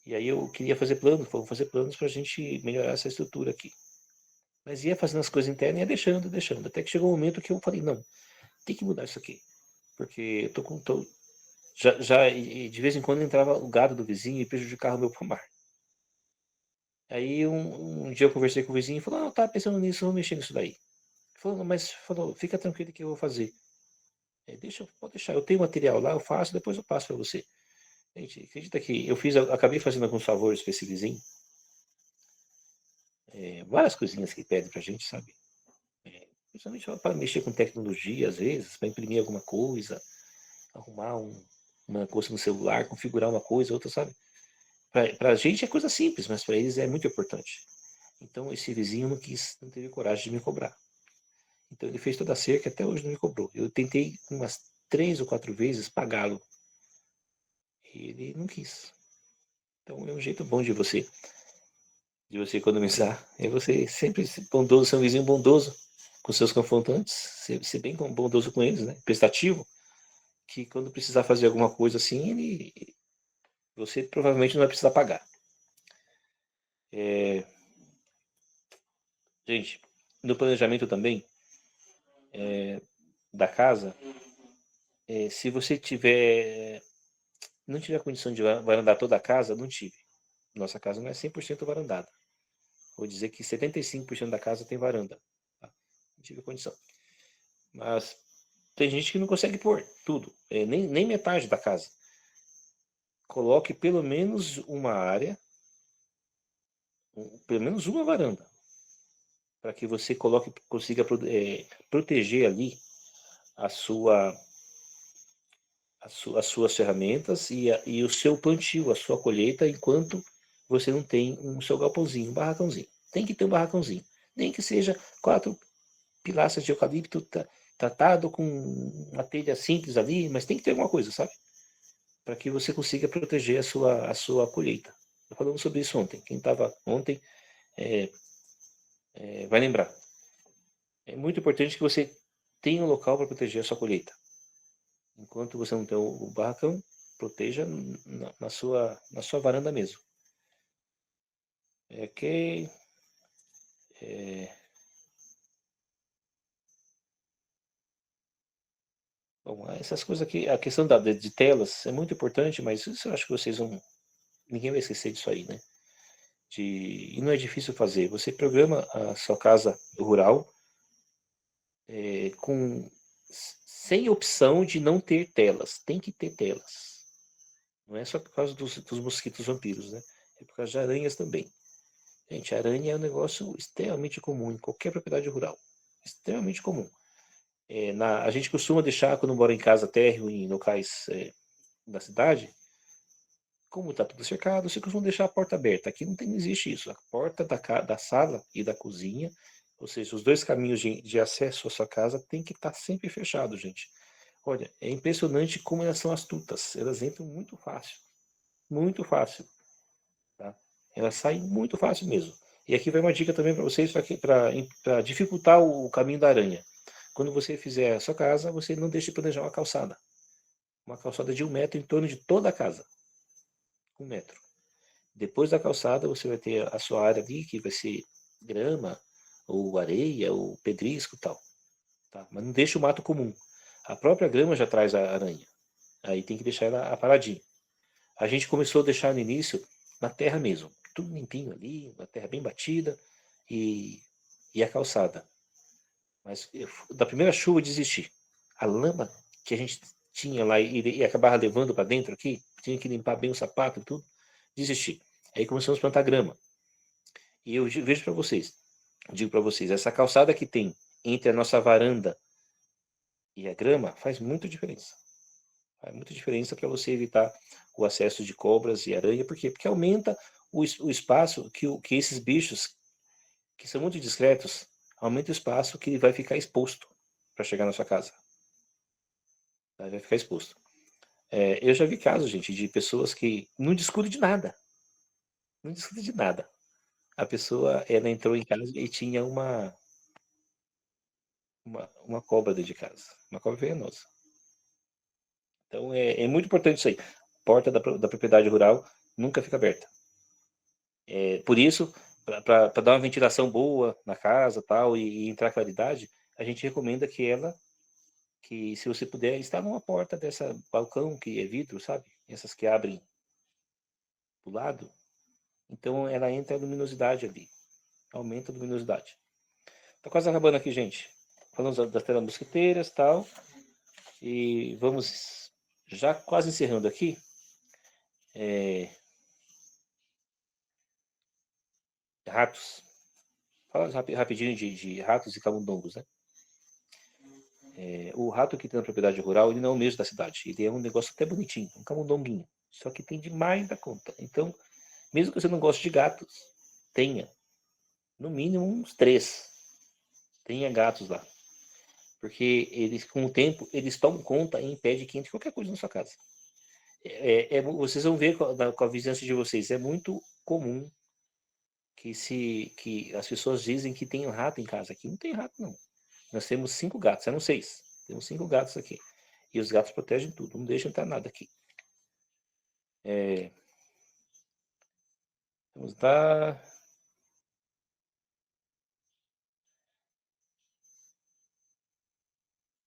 Speaker 1: E aí eu queria fazer planos para a gente melhorar essa estrutura aqui. Mas ia fazendo as coisas internas e ia deixando. Até que chegou um momento que eu falei, não, tem que mudar isso aqui. Porque eu tô com... de vez em quando entrava o gado do vizinho e prejudicava o meu pomar. Aí um dia eu conversei com o vizinho e falou, eu tava pensando nisso, vou mexer nisso daí. Ele falou, fica tranquilo que eu vou fazer. Pode deixar, eu tenho material lá, eu faço, depois eu passo para você. Gente, acredita que acabei fazendo alguns favores para esse vizinho. Várias coisinhas que pedem pra gente, sabe? Principalmente para mexer com tecnologia, às vezes, para imprimir alguma coisa, arrumar uma coisa no celular, configurar uma coisa, outra, sabe? Para a gente é coisa simples, mas para eles é muito importante. Então esse vizinho não teve coragem de me cobrar. Então ele fez toda a cerca, até hoje não me cobrou. Eu tentei umas 3 ou 4 vezes pagá-lo. Ele não quis. Então é um jeito bom de você economizar. É você sempre ser bondoso, ser um vizinho bondoso com seus confrontantes, ser bem bondoso com eles, né? Prestativo, que quando precisar fazer alguma coisa assim, você provavelmente não vai precisar pagar. Gente, no planejamento também da casa, se você não tiver condição de varandar toda a casa, não tive. Nossa casa não é 100% varandada. Vou dizer que 75% da casa tem varanda. Tá? Não tive condição. Mas tem gente que não consegue pôr tudo, nem metade da casa. Coloque pelo menos uma área, pelo menos uma varanda, para que você consiga proteger ali a sua, as suas ferramentas e o seu plantio, a sua colheita, enquanto você não tem seu galpãozinho, um barracãozinho. Tem que ter um barracãozinho. Nem que seja 4 pilastras de eucalipto tratado com uma telha simples ali, mas tem que ter alguma coisa, sabe? Para que você consiga proteger a sua colheita. Eu falamos sobre isso ontem. Quem estava ontem vai lembrar. É muito importante que você tenha um local para proteger a sua colheita. Enquanto você não tem o barracão, proteja na sua varanda mesmo. Ok. Bom, essas coisas aqui, a questão de telas é muito importante, mas isso eu acho que ninguém vai esquecer disso aí, né? E não é difícil fazer. Você programa a sua casa rural sem opção de não ter telas. Tem que ter telas. Não é só por causa dos mosquitos vampiros, né? É por causa de aranhas também. Gente, aranha é um negócio extremamente comum em qualquer propriedade rural. Extremamente comum. A gente costuma deixar, quando mora em casa térreo, em locais da cidade, como está tudo cercado, você costuma deixar a porta aberta. Aqui não existe isso. A porta da sala e da cozinha, ou seja, os dois caminhos de acesso à sua casa, tem que estar sempre fechado, gente. Olha, é impressionante como elas são astutas. Elas entram muito fácil. Muito fácil. Tá? Elas saem muito fácil mesmo. E aqui vai uma dica também para vocês, para dificultar o caminho da aranha. Quando você fizer a sua casa, você não deixe de planejar uma calçada. Uma calçada de 1 metro em torno de toda a casa. 1 metro. Depois da calçada, você vai ter a sua área ali, que vai ser grama, ou areia, ou pedrisco e tal. Tá? Mas não deixa o mato comum. A própria grama já traz a aranha. Aí tem que deixar ela paradinha. A gente começou a deixar no início na terra mesmo. Tudo limpinho ali, uma terra bem batida e a calçada. Mas da primeira chuva eu desisti. A lama que a gente tinha lá e acabava levando para dentro aqui, tinha que limpar bem o sapato e tudo, desisti. Aí começamos a plantar grama. E eu vejo para vocês, digo para vocês, essa calçada que tem entre a nossa varanda e a grama faz muita diferença. Faz muita diferença para você evitar o acesso de cobras e aranha. Por quê? Porque aumenta o espaço que esses bichos, que são muito discretos, aumenta o espaço que ele vai ficar exposto para chegar na sua casa. Vai ficar exposto. Eu já vi casos, gente, de pessoas que não discutem de nada, não discutem de nada. A pessoa, ela entrou em casa e tinha uma cobra dentro de casa, uma cobra venenosa. Então é muito importante isso aí. Porta da propriedade rural nunca fica aberta. Por isso, para dar uma ventilação boa na casa tal e entrar claridade, a gente recomenda que se você puder, estar numa porta dessa balcão que é vidro, sabe? Essas que abrem do lado. Então ela entra a luminosidade ali, aumenta a luminosidade. Tá quase acabando aqui, gente. Falamos das telas mosquiteiras e tal. E vamos já quase encerrando aqui. Ratos. Fala rapidinho de ratos e camundongos, né? O rato que tem na propriedade rural, ele não é o mesmo da cidade. Ele é um negócio até bonitinho, um camundonguinho. Só que tem demais da conta. Então, mesmo que você não goste de gatos, tenha. No mínimo uns três. Tenha gatos lá. Porque eles, com o tempo, eles tomam conta e impedem que entre qualquer coisa na sua casa. Vocês vão ver com a vizinhança de vocês. É muito comum que as pessoas dizem que tem um rato em casa. Aqui não tem rato, não. Nós temos 5 gatos, eram 6. Temos 5 gatos aqui. E os gatos protegem tudo, não deixam entrar nada aqui. Vamos dar.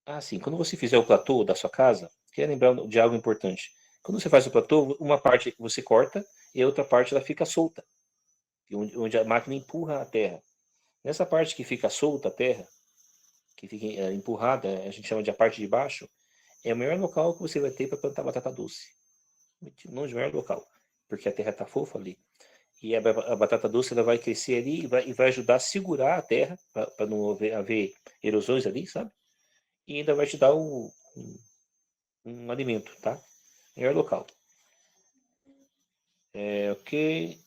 Speaker 1: Ah, sim. Quando você fizer o platô da sua casa, queria lembrar de algo importante. Quando você faz o platô, uma parte você corta e a outra parte ela fica solta, onde a máquina empurra a terra. Nessa parte que fica solta a terra, que fica empurrada, a gente chama de a parte de baixo, é o maior local que você vai ter para plantar batata doce. Longe o maior local, porque a terra está fofa ali. E a batata doce ela vai crescer ali e vai ajudar a segurar a terra para não haver erosões ali, sabe? E ainda vai te dar um alimento, tá? Melhor local. Ok.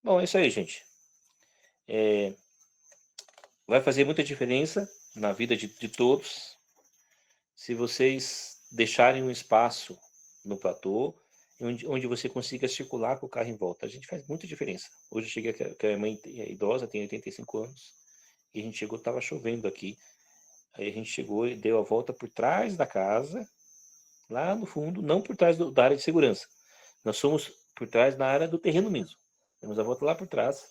Speaker 1: Bom, é isso aí, gente. Vai fazer muita diferença na vida de todos se vocês deixarem um espaço no platô onde você consiga circular com o carro em volta. A gente faz muita diferença. Hoje eu cheguei, que a minha mãe é idosa, tem 85 anos, e a gente chegou, estava chovendo aqui. Aí a gente chegou e deu a volta por trás da casa, lá no fundo, não por trás da área de segurança. Nós somos por trás da área do terreno mesmo. Demos a volta lá por trás,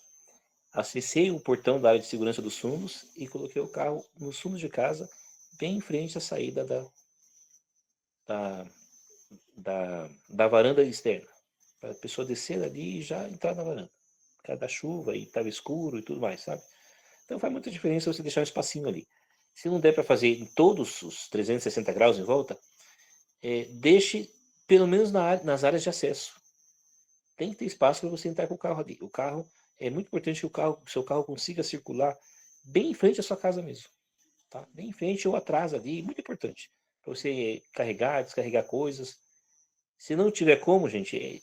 Speaker 1: acessei o portão da área de segurança dos fundos e coloquei o carro nos fundos de casa, bem em frente à saída da, da varanda externa. Para a pessoa descer ali e já entrar na varanda. Por causa da chuva e estava escuro e tudo mais, sabe? Então faz muita diferença você deixar um espacinho ali. Se não der para fazer em todos os 360 graus em volta, deixe pelo menos nas áreas de acesso. Tem que ter espaço para você entrar com o carro ali. O carro, é muito importante que o seu carro consiga circular bem em frente à sua casa mesmo. Tá? Bem em frente ou atrás ali, muito importante. Para você carregar, descarregar coisas. Se não tiver como, gente,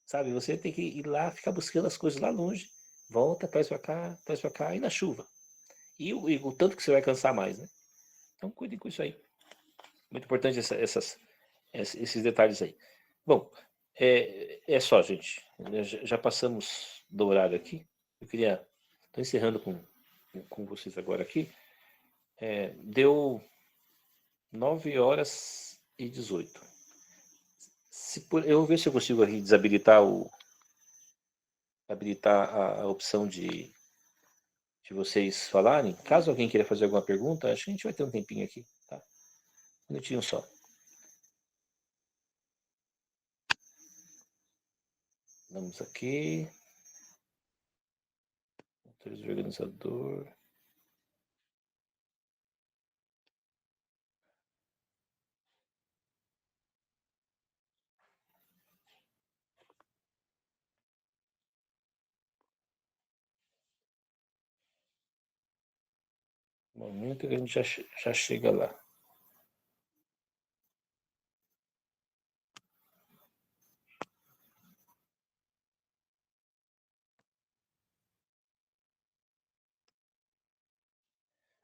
Speaker 1: sabe, você tem que ir lá, ficar buscando as coisas lá longe, volta, traz para cá, e na chuva. E o tanto que você vai cansar mais, né? Então cuidem com isso aí. Muito importante esses detalhes aí. Bom, é só, gente. Já passamos do horário aqui. Eu queria. Estou encerrando com vocês agora aqui. Deu 9h18. Eu vou ver se eu consigo aqui habilitar a opção de vocês falarem. Caso alguém queira fazer alguma pergunta, acho que a gente vai ter um tempinho aqui. Tá? Um minutinho só. Vamos aqui. Motores de organizador. Um momento que a gente já chega lá.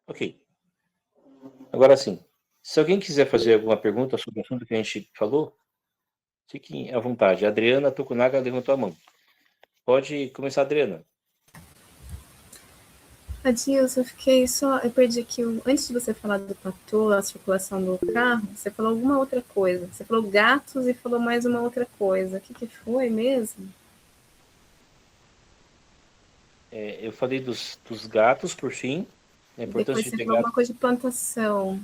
Speaker 1: Ok. Agora sim, se alguém quiser fazer alguma pergunta sobre o assunto que a gente falou, fiquem à vontade. A Adriana Tokunaga levantou a mão. Pode começar, Adriana.
Speaker 2: Adilson, eu perdi aqui, antes de você falar do platô, a circulação do carro, você falou alguma outra coisa. Você falou gatos e falou mais uma outra coisa. O que foi mesmo?
Speaker 1: Eu falei dos gatos, por fim, a
Speaker 2: E depois
Speaker 1: importância de
Speaker 2: você
Speaker 1: ter
Speaker 2: falou alguma
Speaker 1: gatos.
Speaker 2: coisa de plantação.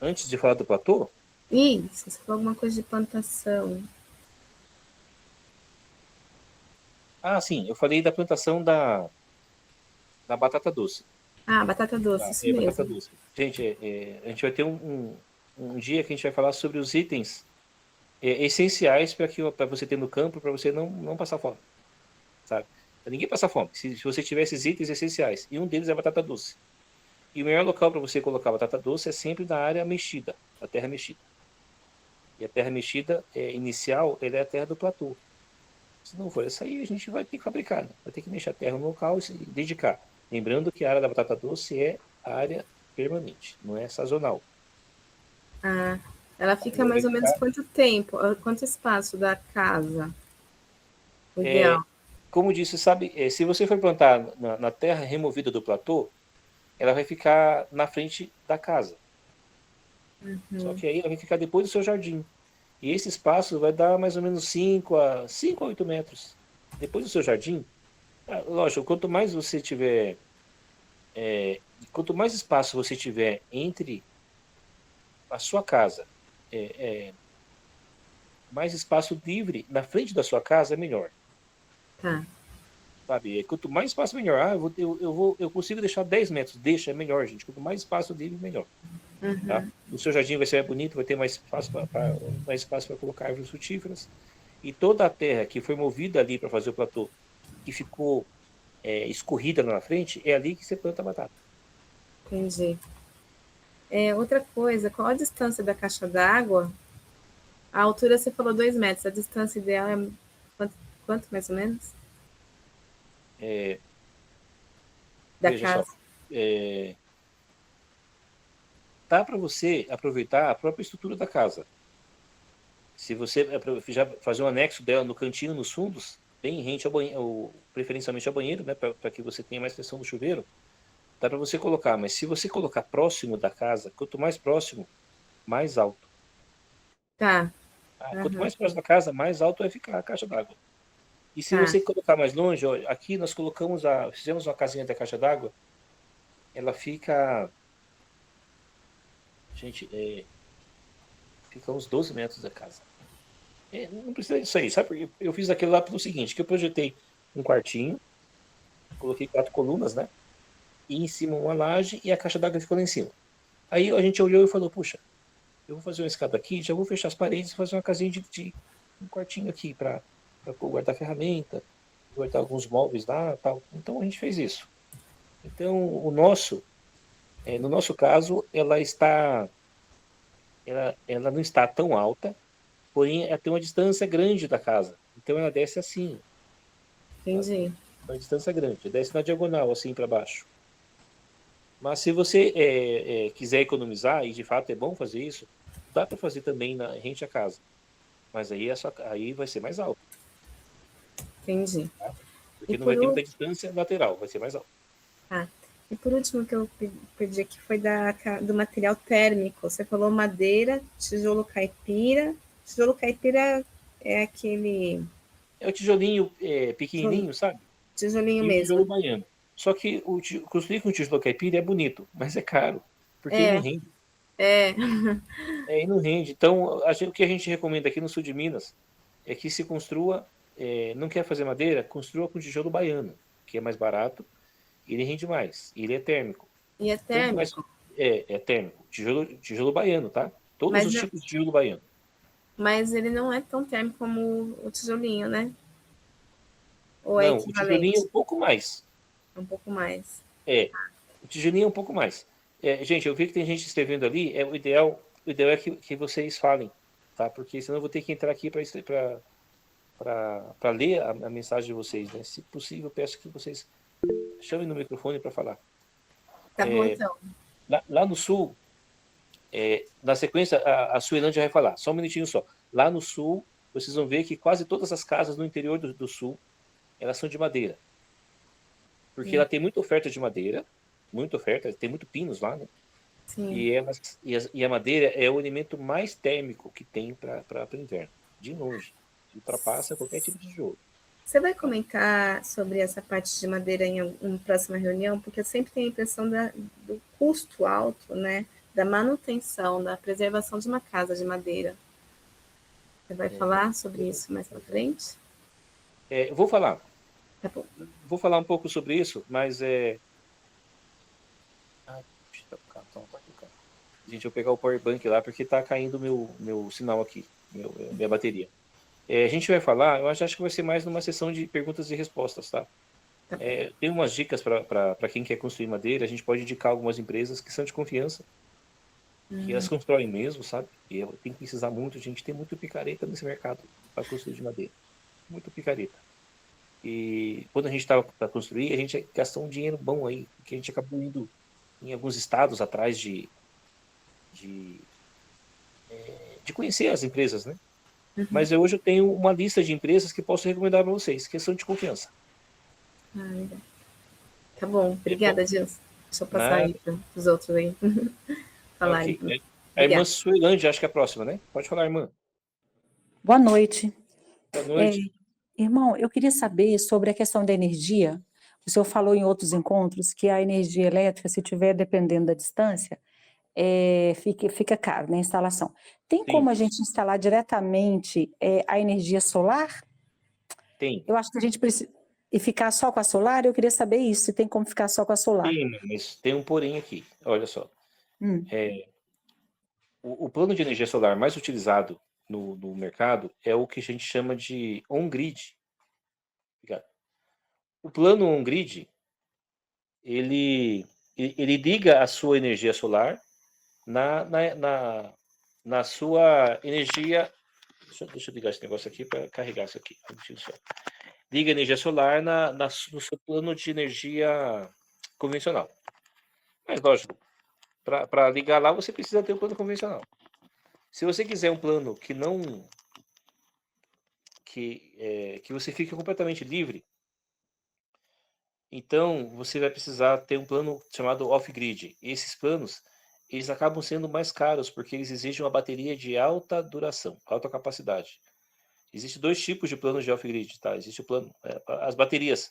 Speaker 1: Antes de falar do platô,
Speaker 2: Isso, você falou alguma coisa de plantação.
Speaker 1: sim, eu falei da plantação da batata doce.
Speaker 2: Ah, batata doce,
Speaker 1: Tá,
Speaker 2: isso
Speaker 1: batata
Speaker 2: mesmo.
Speaker 1: doce. Gente, a gente vai ter um dia que a gente vai falar sobre os itens essenciais para você ter no campo, para você não passar fome, sabe? Pra ninguém passar fome. Se você tiver esses itens essenciais, e um deles é a batata doce. E o melhor local para você colocar a batata doce é sempre na área mexida, a terra mexida. E a terra mexida inicial, ela é a terra do platô. Se não for essa aí, a gente vai ter que fabricar, né? Vai ter que mexer a terra no local e se dedicar. Lembrando que a área da batata doce é área permanente, não é sazonal.
Speaker 2: Ah, ela
Speaker 1: Aí
Speaker 2: fica
Speaker 1: ela vai
Speaker 2: mais ou menos
Speaker 1: ficar,
Speaker 2: quanto tempo? Quanto espaço da casa? O
Speaker 1: é,
Speaker 2: ideal.
Speaker 1: como disse, sabe, se você for plantar na terra removida do platô, ela vai ficar na frente da casa. Só que aí ela vai ficar depois do seu jardim. E esse espaço vai dar mais ou menos 5 a 8 metros. Depois do seu jardim, lógico, quanto mais espaço você tiver entre a sua casa, é, é, mais espaço livre na frente da sua casa é melhor.
Speaker 2: Tá.
Speaker 1: Sabe? Quanto mais espaço, melhor. Eu consigo deixar 10 metros. Deixa, é melhor, gente. Quanto mais espaço livre, melhor. Tá? O seu jardim vai ser mais bonito, vai ter mais espaço para colocar árvores frutíferas. E toda a terra que foi movida ali para fazer o platô, que ficou escorrida lá na frente, é ali que você planta a batata.
Speaker 2: Entendi. Outra coisa, qual a distância da caixa d'água? A altura você falou 2 metros, a distância ideal é quanto, quanto mais ou menos?
Speaker 1: É,
Speaker 2: Da
Speaker 1: veja só,
Speaker 2: casa.
Speaker 1: é, dá para você aproveitar a própria estrutura da casa. Se você já fazer um anexo dela no cantinho, nos fundos, bem rente ao banheiro, preferencialmente ao banheiro, né, para que você tenha mais pressão no chuveiro, dá para você colocar. Mas se você colocar próximo da casa, quanto mais próximo, mais alto.
Speaker 2: Tá,
Speaker 1: Quanto
Speaker 2: aham,
Speaker 1: mais próximo da casa, mais alto vai ficar a caixa d'água. E se
Speaker 2: tá,
Speaker 1: você colocar mais longe, ó, aqui nós fizemos uma casinha da caixa d'água, ela fica, gente, fica uns 12 metros da casa. Não precisa disso aí, sabe? Porque eu fiz aquilo lá pelo seguinte, que eu projetei um quartinho, coloquei 4 colunas, né? E em cima uma laje e a caixa d'água ficou lá em cima. Aí a gente olhou e falou, puxa, eu vou fazer uma escada aqui, já vou fechar as paredes e fazer uma casinha de um quartinho aqui para guardar ferramenta, guardar alguns móveis lá, tal. Então a gente fez isso. Então no nosso caso, ela não está tão alta, porém ela tem uma distância grande da casa. Então ela desce assim, sabe?
Speaker 2: entendi.
Speaker 1: Uma distância grande, desce na diagonal assim para baixo. Mas se você quiser economizar, e de fato é bom fazer isso, dá para fazer também rente à casa. Mas aí vai ser mais alto,
Speaker 2: Entendi.
Speaker 1: tá?
Speaker 2: E
Speaker 1: Porque não vai
Speaker 2: por
Speaker 1: ter muita
Speaker 2: último,
Speaker 1: distância lateral, vai ser mais alto.
Speaker 2: ah, e por último que eu pedi aqui foi do material térmico. Você falou madeira, tijolo caipira. Tijolo caipira é aquele
Speaker 1: É o tijolinho pequenininho, sabe?
Speaker 2: tijolinho
Speaker 1: E o
Speaker 2: mesmo.
Speaker 1: tijolo baiano. Só que construir com tijolo caipira é bonito, mas é caro, porque ele não
Speaker 2: É,
Speaker 1: rende.
Speaker 2: é,
Speaker 1: E não rende. Então, o que a gente recomenda aqui no sul de Minas é que se construa, não quer fazer madeira, construa com tijolo baiano, que é mais barato, e ele rende mais, e ele é térmico.
Speaker 2: e é
Speaker 1: Quanto mais
Speaker 2: térmico.
Speaker 1: é térmico, tijolo baiano, tá? Todos
Speaker 2: Mas,
Speaker 1: os tipos de tijolo baiano.
Speaker 2: mas ele não é tão térmico como o tijolinho, né? Ou é
Speaker 1: Não, o tijolinho é
Speaker 2: equivalente?
Speaker 1: um pouco mais.
Speaker 2: Um pouco mais.
Speaker 1: É, o tijolinho é um pouco mais. Gente, eu vi que tem gente escrevendo ali, o ideal é que vocês falem, tá? Porque senão eu vou ter que entrar aqui para ler a mensagem de vocês, né? Se possível, eu peço que vocês chamem no microfone para falar.
Speaker 2: Tá bom, então.
Speaker 1: Lá no sul, na sequência, a Suelândia vai falar, só um minutinho só. Lá no sul, vocês vão ver que quase todas as casas no interior do sul, elas são de madeira. Porque ela tem muita oferta de madeira, muita oferta, tem muito pinos lá, né?
Speaker 2: Sim.
Speaker 1: E a madeira é o alimento mais térmico que tem para o inverno, de longe. Ultrapassa qualquer tipo de jogo.
Speaker 2: Você vai comentar sobre essa parte de madeira em uma próxima reunião? Porque eu sempre tenho a impressão do custo alto, né? Da manutenção, da preservação de uma casa de madeira. Você vai falar sobre isso mais para frente?
Speaker 1: Eu vou falar.
Speaker 2: Tá bom.
Speaker 1: Vou falar um pouco sobre isso, mas Ai, tá tocando, tá tocando. Gente, eu vou pegar o power bank lá porque tá caindo meu sinal aqui, minha bateria. A gente vai falar, eu acho que vai ser mais numa sessão de perguntas e respostas, tá?
Speaker 2: Tá bom.
Speaker 1: Tem umas dicas para quem quer construir madeira, a gente pode indicar algumas empresas que são de confiança, que elas constroem mesmo, sabe? E tem que precisar muito, a gente tem muito picareta nesse mercado para construir de madeira. Muito picareta. E quando a gente estava para construir, a gente gastou um dinheiro bom aí, porque a gente acabou indo em alguns estados atrás de, de conhecer as empresas, né? Mas hoje eu tenho uma lista de empresas que posso recomendar para vocês, que são de confiança.
Speaker 2: Legal. Tá bom. Obrigada, Gilson. Deixa eu passar
Speaker 1: Nada,
Speaker 2: aí para os outros aí falarem.
Speaker 1: ok. A irmã
Speaker 2: Obrigada.
Speaker 1: Suelândia, acho que é a próxima, né? Pode falar, irmã.
Speaker 3: Boa noite.
Speaker 1: Boa noite.
Speaker 3: Irmão, eu queria saber sobre a questão da energia. O senhor falou em outros encontros que a energia elétrica, se estiver dependendo da distância, fica caro na instalação. Tem
Speaker 1: Sim,
Speaker 3: como a gente instalar diretamente a energia solar?
Speaker 1: tem.
Speaker 3: Eu acho que a gente precisa. E ficar só com a solar? Eu queria saber isso, se tem como ficar só com a solar.
Speaker 1: Tem, mas tem um porém aqui. Olha só.
Speaker 3: Hum.
Speaker 1: O plano de energia solar mais utilizado no mercado é o que a gente chama de on-grid. O plano on-grid, ele liga a sua energia solar na sua energia. Deixa eu ligar esse negócio aqui para carregar isso aqui. Liga a energia solar no seu plano de energia convencional. Mas, lógico, para ligar lá você precisa ter um plano convencional. Se você quiser um plano que não. Que você fique completamente livre, então você vai precisar ter um plano chamado off-grid. Esses planos, eles acabam sendo mais caros porque eles exigem uma bateria de alta duração, alta capacidade. Existem dois tipos de planos de off-grid, tá? Existe o plano, as baterias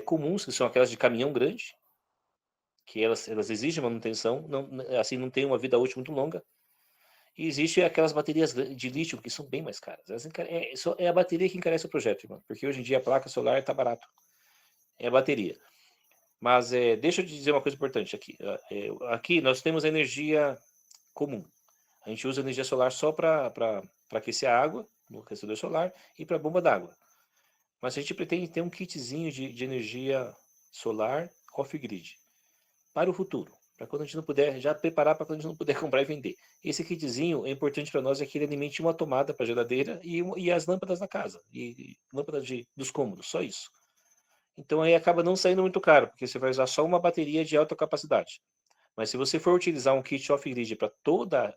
Speaker 1: comuns, que são aquelas de caminhão grande, que elas exigem manutenção, assim não tem uma vida útil muito longa. E existe aquelas baterias de lítio que são bem mais caras. É a bateria que encarece o projeto, irmão, porque hoje em dia a placa solar está barato. É a bateria. Mas deixa eu te dizer uma coisa importante aqui. Aqui nós temos a energia comum. A gente usa energia solar só para aquecer a água, no aquecedor solar, e para a bomba d'água. Mas a gente pretende ter um kitzinho de energia solar off-grid para o futuro. Para quando a gente não puder, já preparar para quando a gente não puder comprar e vender. Esse kitzinho é importante para nós, é que ele alimente uma tomada para a geladeira e as lâmpadas da casa, e lâmpadas dos cômodos, só isso. Então aí acaba não saindo muito caro, porque você vai usar só uma bateria de alta capacidade. Mas se você for utilizar um kit off-grid para toda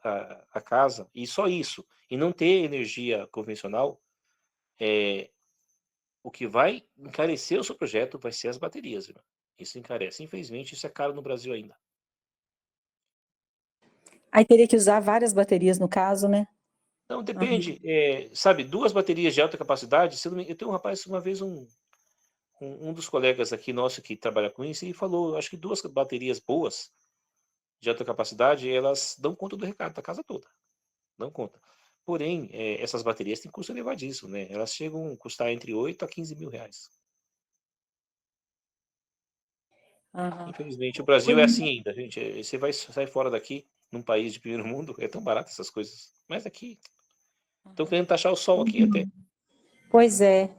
Speaker 1: a casa, e só isso, e não ter energia convencional, o que vai encarecer o seu projeto vai ser as baterias, irmão. Isso encarece. Infelizmente, isso é caro no Brasil ainda.
Speaker 3: Aí teria que usar várias baterias no caso, né?
Speaker 1: Não, depende. Sabe, duas baterias de alta capacidade. Eu tenho um rapaz, uma vez, um dos colegas aqui nosso que trabalha com isso, e falou, acho que duas baterias boas de alta capacidade, elas dão conta do recado da casa toda. Dão conta. Porém, essas baterias têm custo elevadíssimo, né? Elas chegam a custar entre 8 a 15 mil reais. Infelizmente, o Brasil é assim ainda, gente. Você vai sair fora daqui, num país de primeiro mundo, é tão barato essas coisas. Mas aqui, estão querendo taxar o sol aqui até.
Speaker 3: Pois é.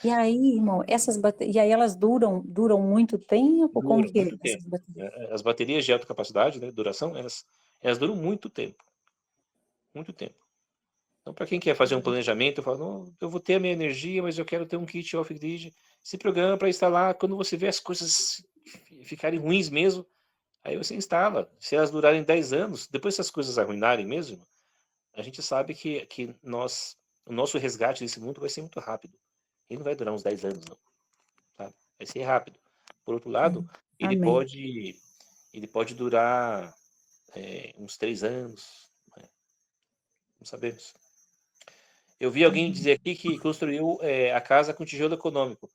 Speaker 3: E aí, irmão, e aí elas duram muito tempo? Como
Speaker 1: Dura
Speaker 3: que é
Speaker 1: muito tempo.
Speaker 3: essas baterias?
Speaker 1: As baterias de alta capacidade, né, duração, elas duram muito tempo. Muito tempo. Então, para quem quer fazer um planejamento, eu falo, não, eu vou ter a minha energia, mas eu quero ter um kit off-grid. Se programa para instalar, quando você vê as coisas ficarem ruins mesmo, Aí você instala. Se elas durarem 10 anos, depois se as coisas arruinarem mesmo, a gente sabe que o nosso resgate desse mundo vai ser muito rápido. Ele não vai durar uns 10 anos, não. Tá? Vai ser rápido. Por outro lado, ele
Speaker 3: Amém.
Speaker 1: pode durar uns 3 anos. Né? Não sabemos. Eu vi alguém dizer aqui que construiu a casa com tijolo econômico.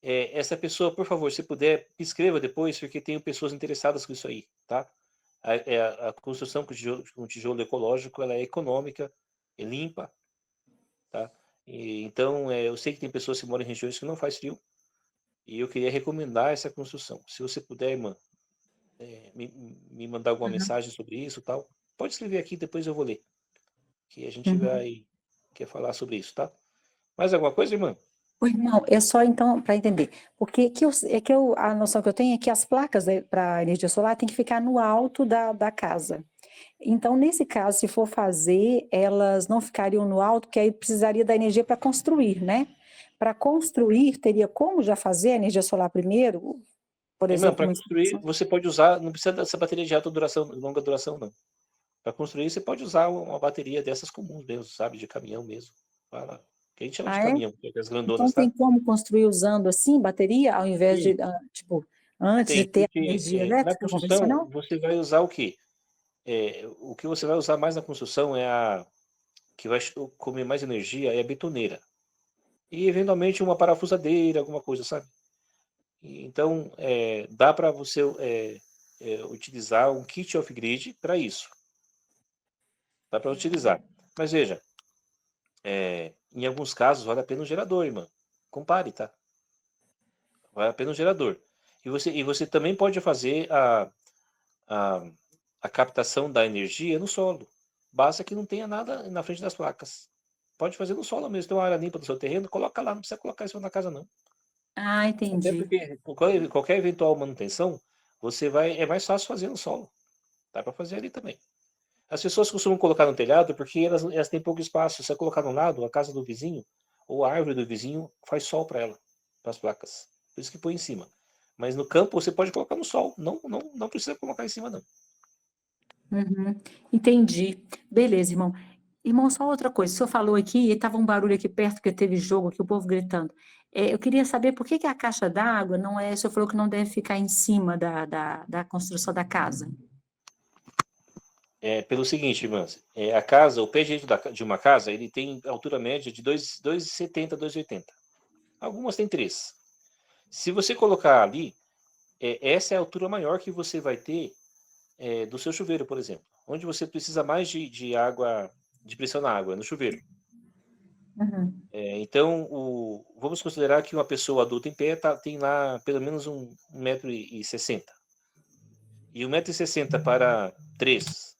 Speaker 1: Essa pessoa, por favor, se puder, escreva depois, porque tenho pessoas interessadas com isso aí, tá? A construção com tijolo ecológico, ela é econômica, é limpa, tá? Então, eu sei que tem pessoas que moram em regiões que não faz frio, e eu queria recomendar essa construção. Se você puder, irmã, me mandar alguma mensagem sobre isso, tal, pode escrever aqui, depois eu vou ler, que a gente quer falar sobre isso, tá? Mais alguma coisa, irmã?
Speaker 3: Ô, irmão, é só então para entender, porque a noção que eu tenho é que as placas para energia solar tem que ficar no alto da casa. Então, nesse caso, se for fazer, elas não ficariam no alto, porque aí precisaria da energia para construir, né? Para construir, teria como já fazer a energia solar primeiro? Por
Speaker 1: Irmã,
Speaker 3: exemplo,
Speaker 1: para
Speaker 3: uma
Speaker 1: construir,
Speaker 3: instalação?
Speaker 1: você pode usar, não precisa dessa bateria de alta duração, longa duração, não. Para construir, você pode usar uma bateria dessas comuns mesmo, sabe? De caminhão mesmo. Vai lá. Que a gente chama de
Speaker 3: Ah, é?
Speaker 1: caminhão, que é as
Speaker 3: Então
Speaker 1: grandonas,
Speaker 3: tem
Speaker 1: tá?
Speaker 3: como construir usando assim bateria, ao invés de,
Speaker 1: Sim,
Speaker 3: tipo, antes de
Speaker 1: tem,
Speaker 3: ter a
Speaker 1: porque
Speaker 3: energia
Speaker 1: na
Speaker 3: elétrica
Speaker 1: construção
Speaker 3: convencional?
Speaker 1: você vai usar o quê? O que você vai usar mais na construção que vai comer mais energia é a betoneira. E eventualmente uma parafusadeira, alguma coisa, sabe? Então, dá para você utilizar um kit off-grid para isso. Dá para utilizar. Mas veja, em alguns casos vale a pena um gerador, irmão. Compare, tá? Vale a pena um gerador. E você também pode fazer a, a captação da energia no solo. Basta que não tenha nada na frente das placas. Pode fazer no solo mesmo. Tem uma área limpa do seu terreno, coloca lá, não precisa colocar isso na casa, não.
Speaker 3: Ah,
Speaker 1: Até
Speaker 3: entendi.
Speaker 1: porque qualquer eventual manutenção, é mais fácil fazer no solo. Dá para fazer ali também. As pessoas costumam colocar no telhado porque elas têm pouco espaço. Se você colocar no lado, a casa do vizinho ou a árvore do vizinho faz sol para ela, para as placas. Por isso que põe em cima. Mas no campo você pode colocar no sol. Não, não, não precisa colocar em cima, não.
Speaker 3: Uhum, entendi. Beleza, irmão. Irmão, só outra coisa. O senhor falou aqui, e estava um barulho aqui perto, que teve jogo aqui, o povo gritando. Eu queria saber por que que a caixa d'água não é. O senhor falou que não deve ficar em cima da construção da casa.
Speaker 1: Pelo seguinte, irmãs, a casa, o pé direito de uma casa, ele tem altura média de 2,70, 2,80. Algumas têm 3. Se você colocar ali, essa é a altura maior que você vai ter do seu chuveiro, por exemplo. Onde você precisa mais de água, de pressão na água, no chuveiro.
Speaker 3: Uhum.
Speaker 1: Então, vamos considerar que uma pessoa adulta em pé tem lá pelo menos 1,60 m. E 1,60 m para 3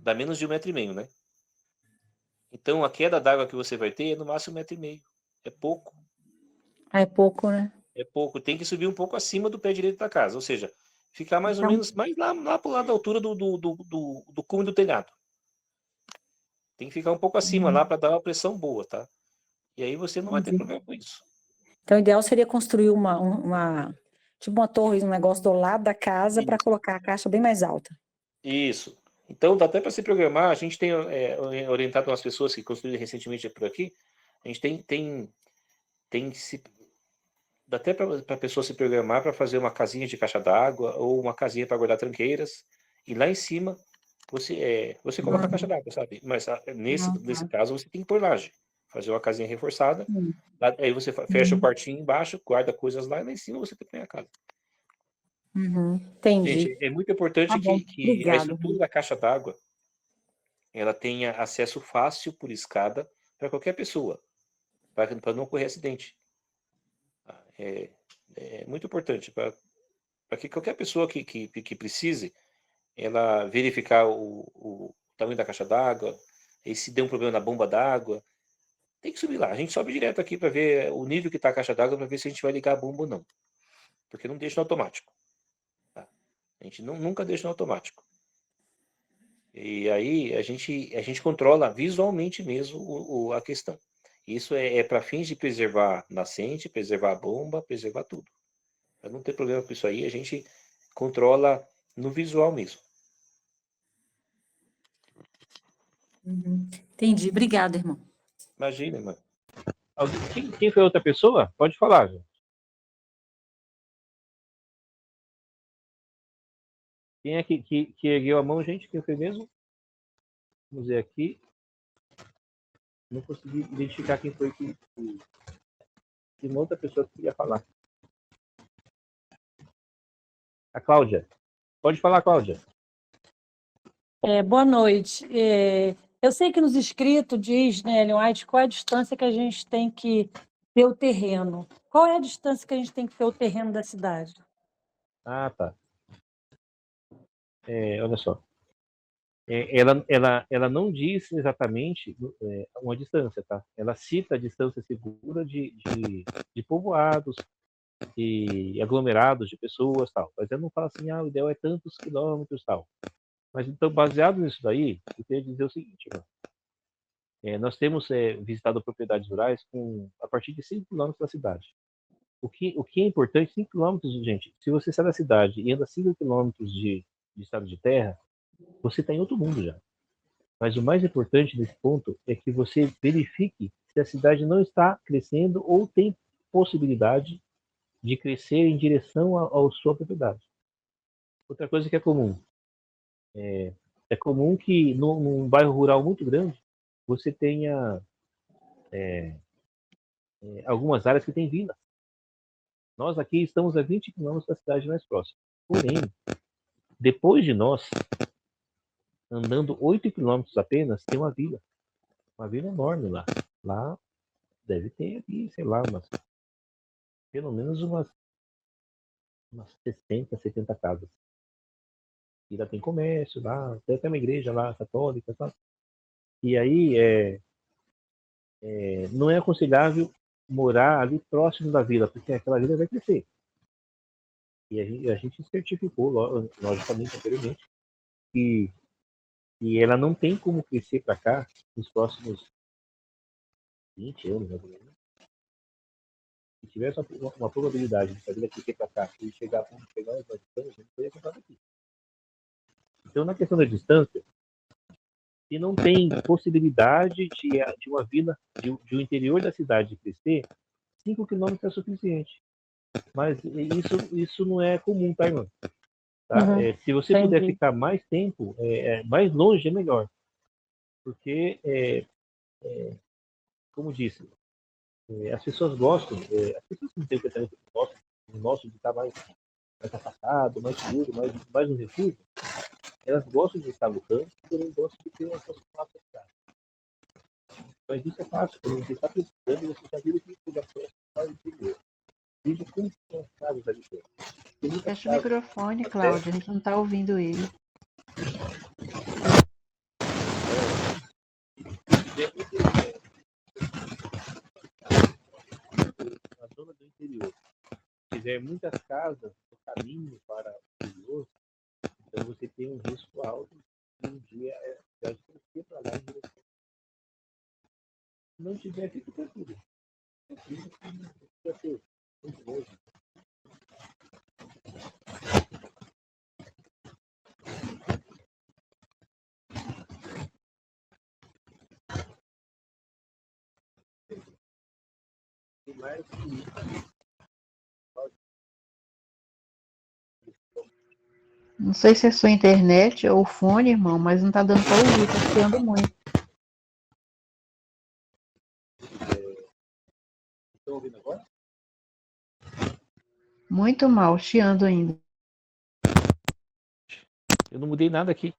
Speaker 1: dá menos de 1,5 m, né? Então, a queda d'água que você vai ter é no máximo 1,5 m. É pouco.
Speaker 3: Ah, é pouco, né?
Speaker 1: É pouco. Tem que subir um pouco acima do pé direito da casa. Ou seja, ficar mais ou
Speaker 3: Então,
Speaker 1: menos mais lá pro lado da altura do cume do telhado. Tem que ficar um pouco acima lá para dar uma pressão boa, tá? E aí você não vai ter
Speaker 3: entendi.
Speaker 1: problema com isso.
Speaker 3: Então, o ideal seria construir tipo uma torre, um negócio do lado da casa para
Speaker 1: Isso.
Speaker 3: colocar a caixa bem mais alta.
Speaker 1: Isso. Então dá até para se programar. A gente tem orientado umas pessoas que construíram recentemente por aqui. A gente dá até para a pessoa se programar para fazer uma casinha de caixa d'água ou uma casinha para guardar tranqueiras. E lá em cima você coloca a caixa
Speaker 3: Uhum.
Speaker 1: d'água, sabe? Mas
Speaker 3: Ah,
Speaker 1: nesse
Speaker 3: tá.
Speaker 1: caso você tem que pôr laje. Fazer uma casinha reforçada.
Speaker 3: Sim.
Speaker 1: Aí você fecha o
Speaker 3: Uhum.
Speaker 1: quartinho embaixo, guarda coisas lá e lá em cima você põe a casa.
Speaker 3: Uhum. Entendi.
Speaker 1: Gente, é muito
Speaker 3: Tá
Speaker 1: importante
Speaker 3: bom.
Speaker 1: que a
Speaker 3: Obrigada.
Speaker 1: estrutura da caixa d'água ela tenha acesso fácil por escada para qualquer pessoa, para não ocorrer acidente. Tá? É muito importante para que qualquer pessoa que precise, ela verificar o tamanho da caixa d'água, e se der um problema na bomba d'água, tem que subir lá. A gente sobe direto aqui para ver o nível que está a caixa d'água, para ver se a gente vai ligar a bomba ou não. Porque não deixa no automático. Tá? A gente nunca deixa no automático. E aí a gente controla visualmente mesmo a questão. Isso é para fins de preservar a nascente, preservar a bomba, preservar tudo. Para não ter problema com isso aí, a gente controla no visual mesmo.
Speaker 3: Entendi. Obrigada, irmão.
Speaker 1: Imagina, mano. Quem foi a outra pessoa? Pode falar, gente. Quem é que ergueu a mão, gente? Quem foi mesmo? Vamos ver aqui. Não consegui identificar quem foi que uma outra pessoa que queria falar. A Cláudia. Pode falar, Cláudia.
Speaker 4: Boa noite. Eu sei que nos escritos diz, né, Ellen White, qual é a distância que a gente tem que ter o terreno. Qual é a distância que a gente tem que ter o terreno da cidade?
Speaker 1: Ah, tá. Olha só. Ela não diz exatamente uma distância, tá? Ela cita a distância segura de povoados e aglomerados de pessoas, tal. Mas ela não fala assim, o ideal é tantos quilômetros, tal. Mas então, baseado nisso daí, eu queria dizer o seguinte, mano. Nós temos visitado propriedades rurais a partir de 5 quilômetros da cidade. O que é importante, 5 quilômetros, gente, se você sai da cidade e anda 5 quilômetros de estado de terra, você está em outro mundo já. Mas o mais importante nesse ponto é que você verifique se a cidade não está crescendo ou tem possibilidade de crescer em direção à sua propriedade. Outra coisa que é comum. É comum que num bairro rural muito grande, você tenha algumas áreas que têm vilas. Nós aqui estamos a 20 quilômetros da cidade mais próxima. Porém, depois de nós, andando 8 quilômetros apenas, tem uma vila. Uma vila enorme lá. Lá deve ter aqui, sei lá, pelo menos umas 60, 70 casas. E lá tem comércio, lá tem até uma igreja lá, católica, sabe? E aí não é aconselhável morar ali próximo da vila, porque aquela vila vai crescer. E a gente certificou, logicamente, anteriormente, que ela não tem como crescer para cá nos próximos 20 anos, mais ou menos. Se tivesse uma probabilidade de fazer aqui para cá e chegar uns 2 anos, a gente poderia comprar aqui. Então, na questão da distância, se não tem possibilidade de uma vila, de um interior da cidade crescer, 5 quilômetros é suficiente. Mas isso não é comum, tá, irmão? Tá? Se você puder ficar mais tempo, mais longe é melhor. Porque, como disse, as pessoas gostam, as pessoas que não têm o pensamento gostam de estar mais afastado, mais seguro, mais no refúgio, elas gostam de estar no campo, porém gostam de ter uma situação cidade. Mas isso é fácil, quando você está precisando, você já viu que você já foi para o interior. Veja como são as casas ali dentro.
Speaker 5: Fecha o microfone, Cláudia, a gente não está ouvindo ele.
Speaker 1: Na zona do interior, se tiver muitas casas no caminho para o interior, então você tem um risco alto de um dia vai crescer para lá em direção. Se não tiver, fica tranquilo. Vai ser muito longe.
Speaker 5: Não sei se é sua internet ou fone, irmão, mas não está dando para ouvir, está chiando muito.
Speaker 1: Estão ouvindo agora?
Speaker 5: Muito mal, chiando ainda.
Speaker 1: Eu não mudei nada aqui.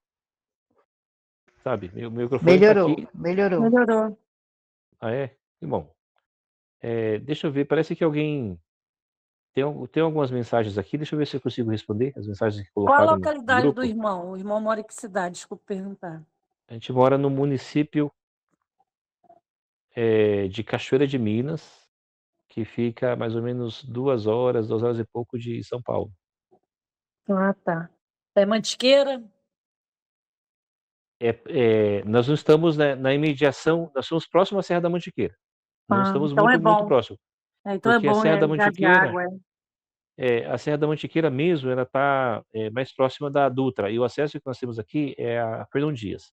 Speaker 1: Sabe? Meu microfone tá aqui.
Speaker 5: Melhorou.
Speaker 1: Ah, é? Que bom. Deixa eu ver, parece que alguém... Tem algumas mensagens aqui, deixa eu ver se eu consigo responder as mensagens que
Speaker 4: Qual a
Speaker 1: colocaram no
Speaker 4: localidade
Speaker 1: grupo.
Speaker 4: do irmão? O irmão mora em que cidade? Desculpa perguntar.
Speaker 1: A gente mora no município de Cachoeira de Minas, que fica mais ou menos 2 horas e pouco de São Paulo.
Speaker 4: Ah, tá. É Mantiqueira?
Speaker 1: Nós não estamos na imediação, nós somos próximos à Serra da Mantiqueira. Não estamos
Speaker 4: então
Speaker 1: muito,
Speaker 4: é bom.
Speaker 1: muito próximos.
Speaker 4: Então é
Speaker 1: Porque a
Speaker 4: bom,
Speaker 1: Serra da
Speaker 4: já de
Speaker 1: Mantiqueira,
Speaker 4: água.
Speaker 1: A Serra da Mantiqueira mesmo, ela está mais próxima da Dutra, e o acesso que nós temos aqui é a Fernão Dias.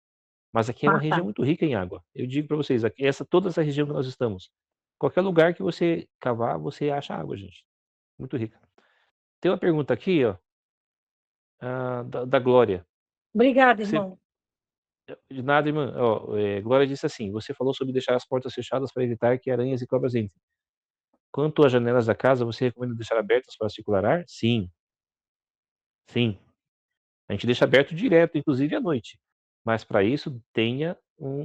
Speaker 1: Mas aqui é uma
Speaker 4: Ah, tá.
Speaker 1: região muito rica em água. Eu digo para vocês, aqui, toda essa região que nós estamos, qualquer lugar que você cavar, você acha água, gente. Muito rica. Tem uma pergunta aqui, ó, da Glória.
Speaker 4: Obrigada,
Speaker 1: Você,
Speaker 4: irmão.
Speaker 1: de nada, irmã. Ó, Glória disse assim: você falou sobre deixar as portas fechadas para evitar que aranhas e cobras entrem. Quanto às janelas da casa, você recomenda deixar abertas para circular ar? Sim, sim. A gente deixa aberto direto, inclusive à noite. Mas para isso, tenha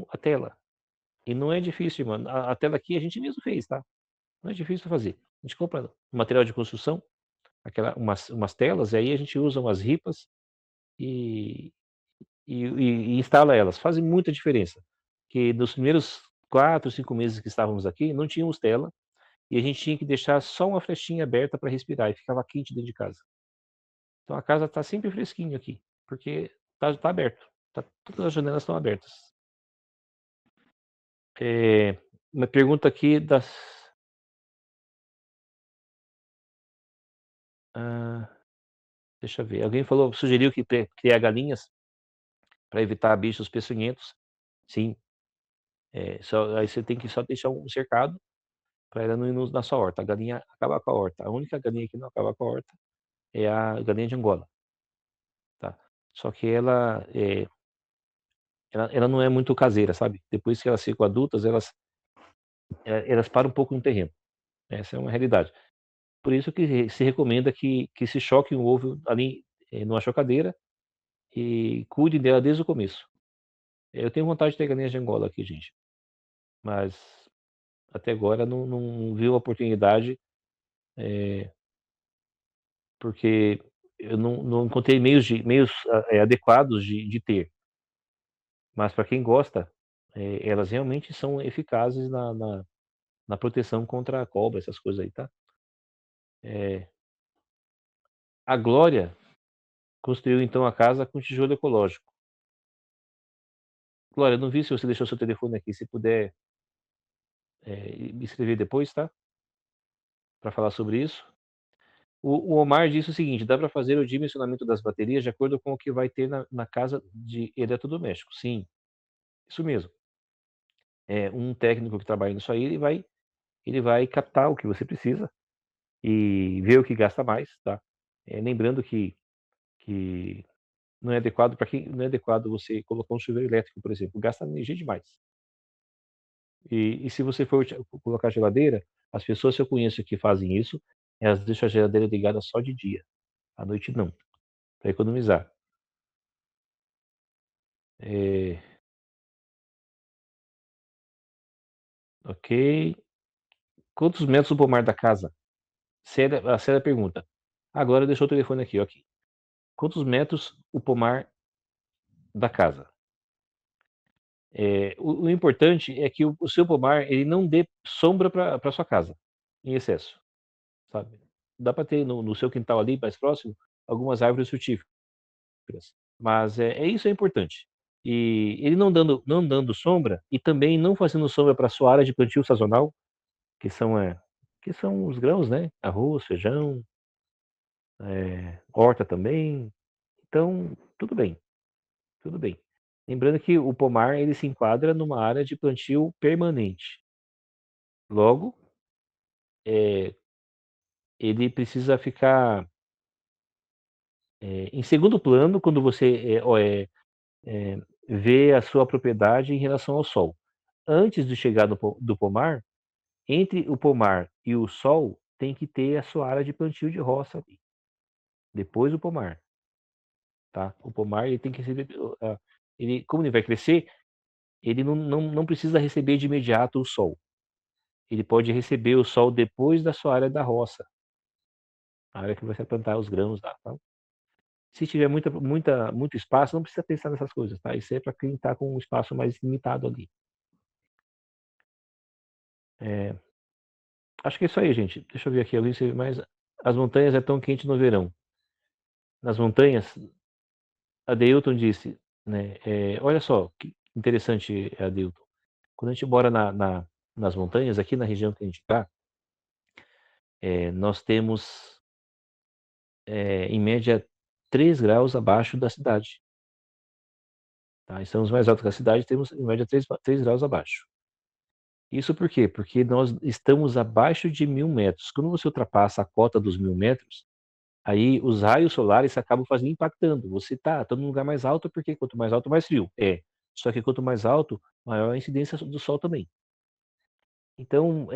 Speaker 1: a tela. E não é difícil, mano. A tela aqui a gente mesmo fez, tá? Não é difícil fazer. A gente compra material de construção, umas telas, e aí a gente usa umas ripas e instala elas. Fazem muita diferença. Que nos primeiros 4, 5 meses que estávamos aqui, não tínhamos tela, e a gente tinha que deixar só uma flechinha aberta para respirar, e ficava quente dentro de casa. Então a casa está sempre fresquinha aqui, porque tá aberto. Todas as janelas estão abertas. Uma pergunta aqui das... deixa eu ver. Alguém sugeriu que criar galinhas para evitar bichos peçonhentos. Sim. Aí você tem que só deixar um cercado para ela não ir na sua horta. A galinha acaba com a horta. A única galinha que não acaba com a horta é a galinha de Angola, tá? Só que ela não é muito caseira, sabe? Depois que elas ficam adultas, elas param um pouco no terreno. Essa é uma realidade. Por isso que se recomenda que se choque um ovo ali numa chocadeira e cuide dela desde o começo. Eu tenho vontade de ter galinhas de Angola aqui, gente, mas até agora não vi uma oportunidade, porque eu não encontrei meios adequados de ter. Mas para quem gosta, elas realmente são eficazes na proteção contra a cobra, essas coisas aí, tá? A Glória construiu então a casa com tijolo ecológico. Glória, não vi se você deixou seu telefone aqui, se puder me escrever depois, tá? Para falar sobre isso. O Omar disse o seguinte: dá para fazer o dimensionamento das baterias de acordo com o que vai ter na casa de eletrodoméstico. Sim, isso mesmo. Um técnico que trabalha nisso aí, ele vai captar o que você precisa e ver o que gasta mais, tá? Lembrando que não é adequado para quem não é adequado você colocar um chuveiro elétrico, por exemplo, gasta energia demais. E se você for colocar geladeira, as pessoas que eu conheço que fazem isso, elas deixam a geladeira ligada só de dia, à noite não, para economizar. Ok. Quantos metros o pomar da casa? A Célia pergunta. Agora deixou o telefone aqui, ok. Quantos metros o pomar da casa? O importante é que o seu pomar ele não dê sombra para sua casa em excesso, sabe? Dá para ter no seu quintal ali mais próximo algumas árvores frutíferas, mas isso é importante. E ele não dando sombra e também não fazendo sombra para sua área de plantio sazonal, que são os grãos, né? Arroz, feijão, horta também. Então, tudo bem, tudo bem. Lembrando que o pomar ele se enquadra numa área de plantio permanente. Logo, ele precisa ficar em segundo plano quando você vê a sua propriedade em relação ao sol. Antes de chegar do pomar, entre o pomar e o sol, tem que ter a sua área de plantio de roça ali. Depois o pomar, tá? O pomar ele tem que receber, como ele vai crescer, ele não precisa receber de imediato o sol. Ele pode receber o sol depois da sua área da roça, a área que você vai plantar os grãos lá, tá? Se tiver muito espaço, não precisa pensar nessas coisas, tá? Isso é para quem está com um espaço mais limitado ali. Acho que é isso aí, gente. Deixa eu ver aqui, mais. As montanhas é tão quente no verão. Nas montanhas, Adeilton disse, né? Olha só, que interessante, Adeilton. Quando a gente mora nas montanhas, aqui na região que a gente está, nós temos em média 3 graus abaixo da cidade. Tá? Estamos mais altos que a cidade, temos em média 3 graus abaixo. Isso por quê? Porque nós estamos abaixo de 1.000 metros. Quando você ultrapassa a cota dos 1.000 metros, aí os raios solares acabam impactando. Você está num lugar mais alto, porque quanto mais alto, mais frio. Só que quanto mais alto, maior a incidência do sol também. Então,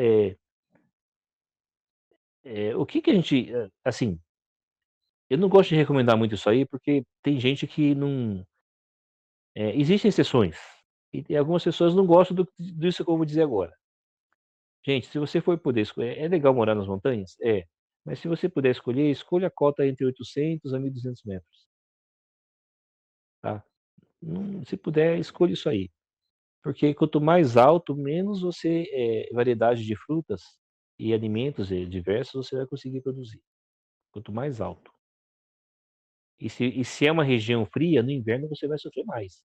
Speaker 1: o que a gente, assim, eu não gosto de recomendar muito isso aí, porque tem gente que não. Existem exceções. E algumas pessoas não gostam disso que eu vou dizer agora. Gente, se você for poder escolher, é legal morar nas montanhas? É. Mas se você puder escolher, escolha a cota entre 800 a 1.200 metros. Tá? Se puder, escolha isso aí. Porque quanto mais alto, menos variedade de frutas e alimentos diversos você vai conseguir produzir. Quanto mais alto. E se é uma região fria, no inverno você vai sofrer mais.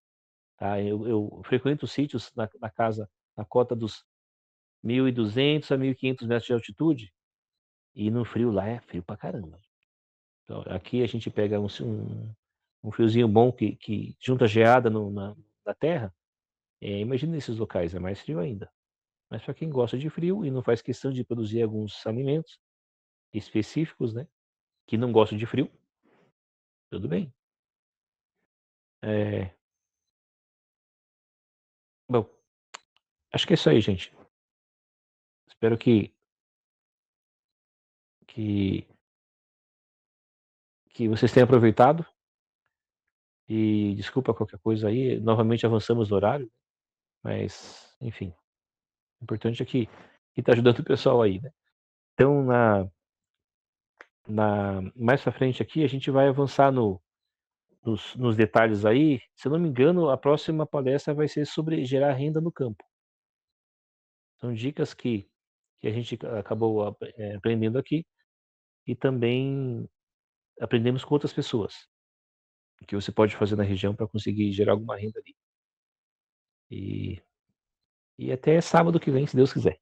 Speaker 1: Tá? Eu frequento sítios na casa, na cota dos 1.200 a 1.500 metros de altitude, e no frio lá é frio pra caramba. Então, aqui a gente pega um friozinho bom que junta geada na terra. Imagina nesses locais, é mais frio ainda. Mas para quem gosta de frio e não faz questão de produzir alguns alimentos específicos, né, que não gostam de frio, tudo bem. Bom, acho que é isso aí, gente. Espero que, que vocês tenham aproveitado. E desculpa qualquer coisa aí, novamente avançamos no horário, mas, enfim, o importante é que está ajudando o pessoal aí, né? Então, mais para frente aqui, a gente vai avançar nos detalhes aí. Se eu não me engano, a próxima palestra vai ser sobre gerar renda no campo. São dicas que a gente acabou aprendendo aqui e também aprendemos com outras pessoas. O que você pode fazer na região para conseguir gerar alguma renda ali. E até sábado que vem, se Deus quiser.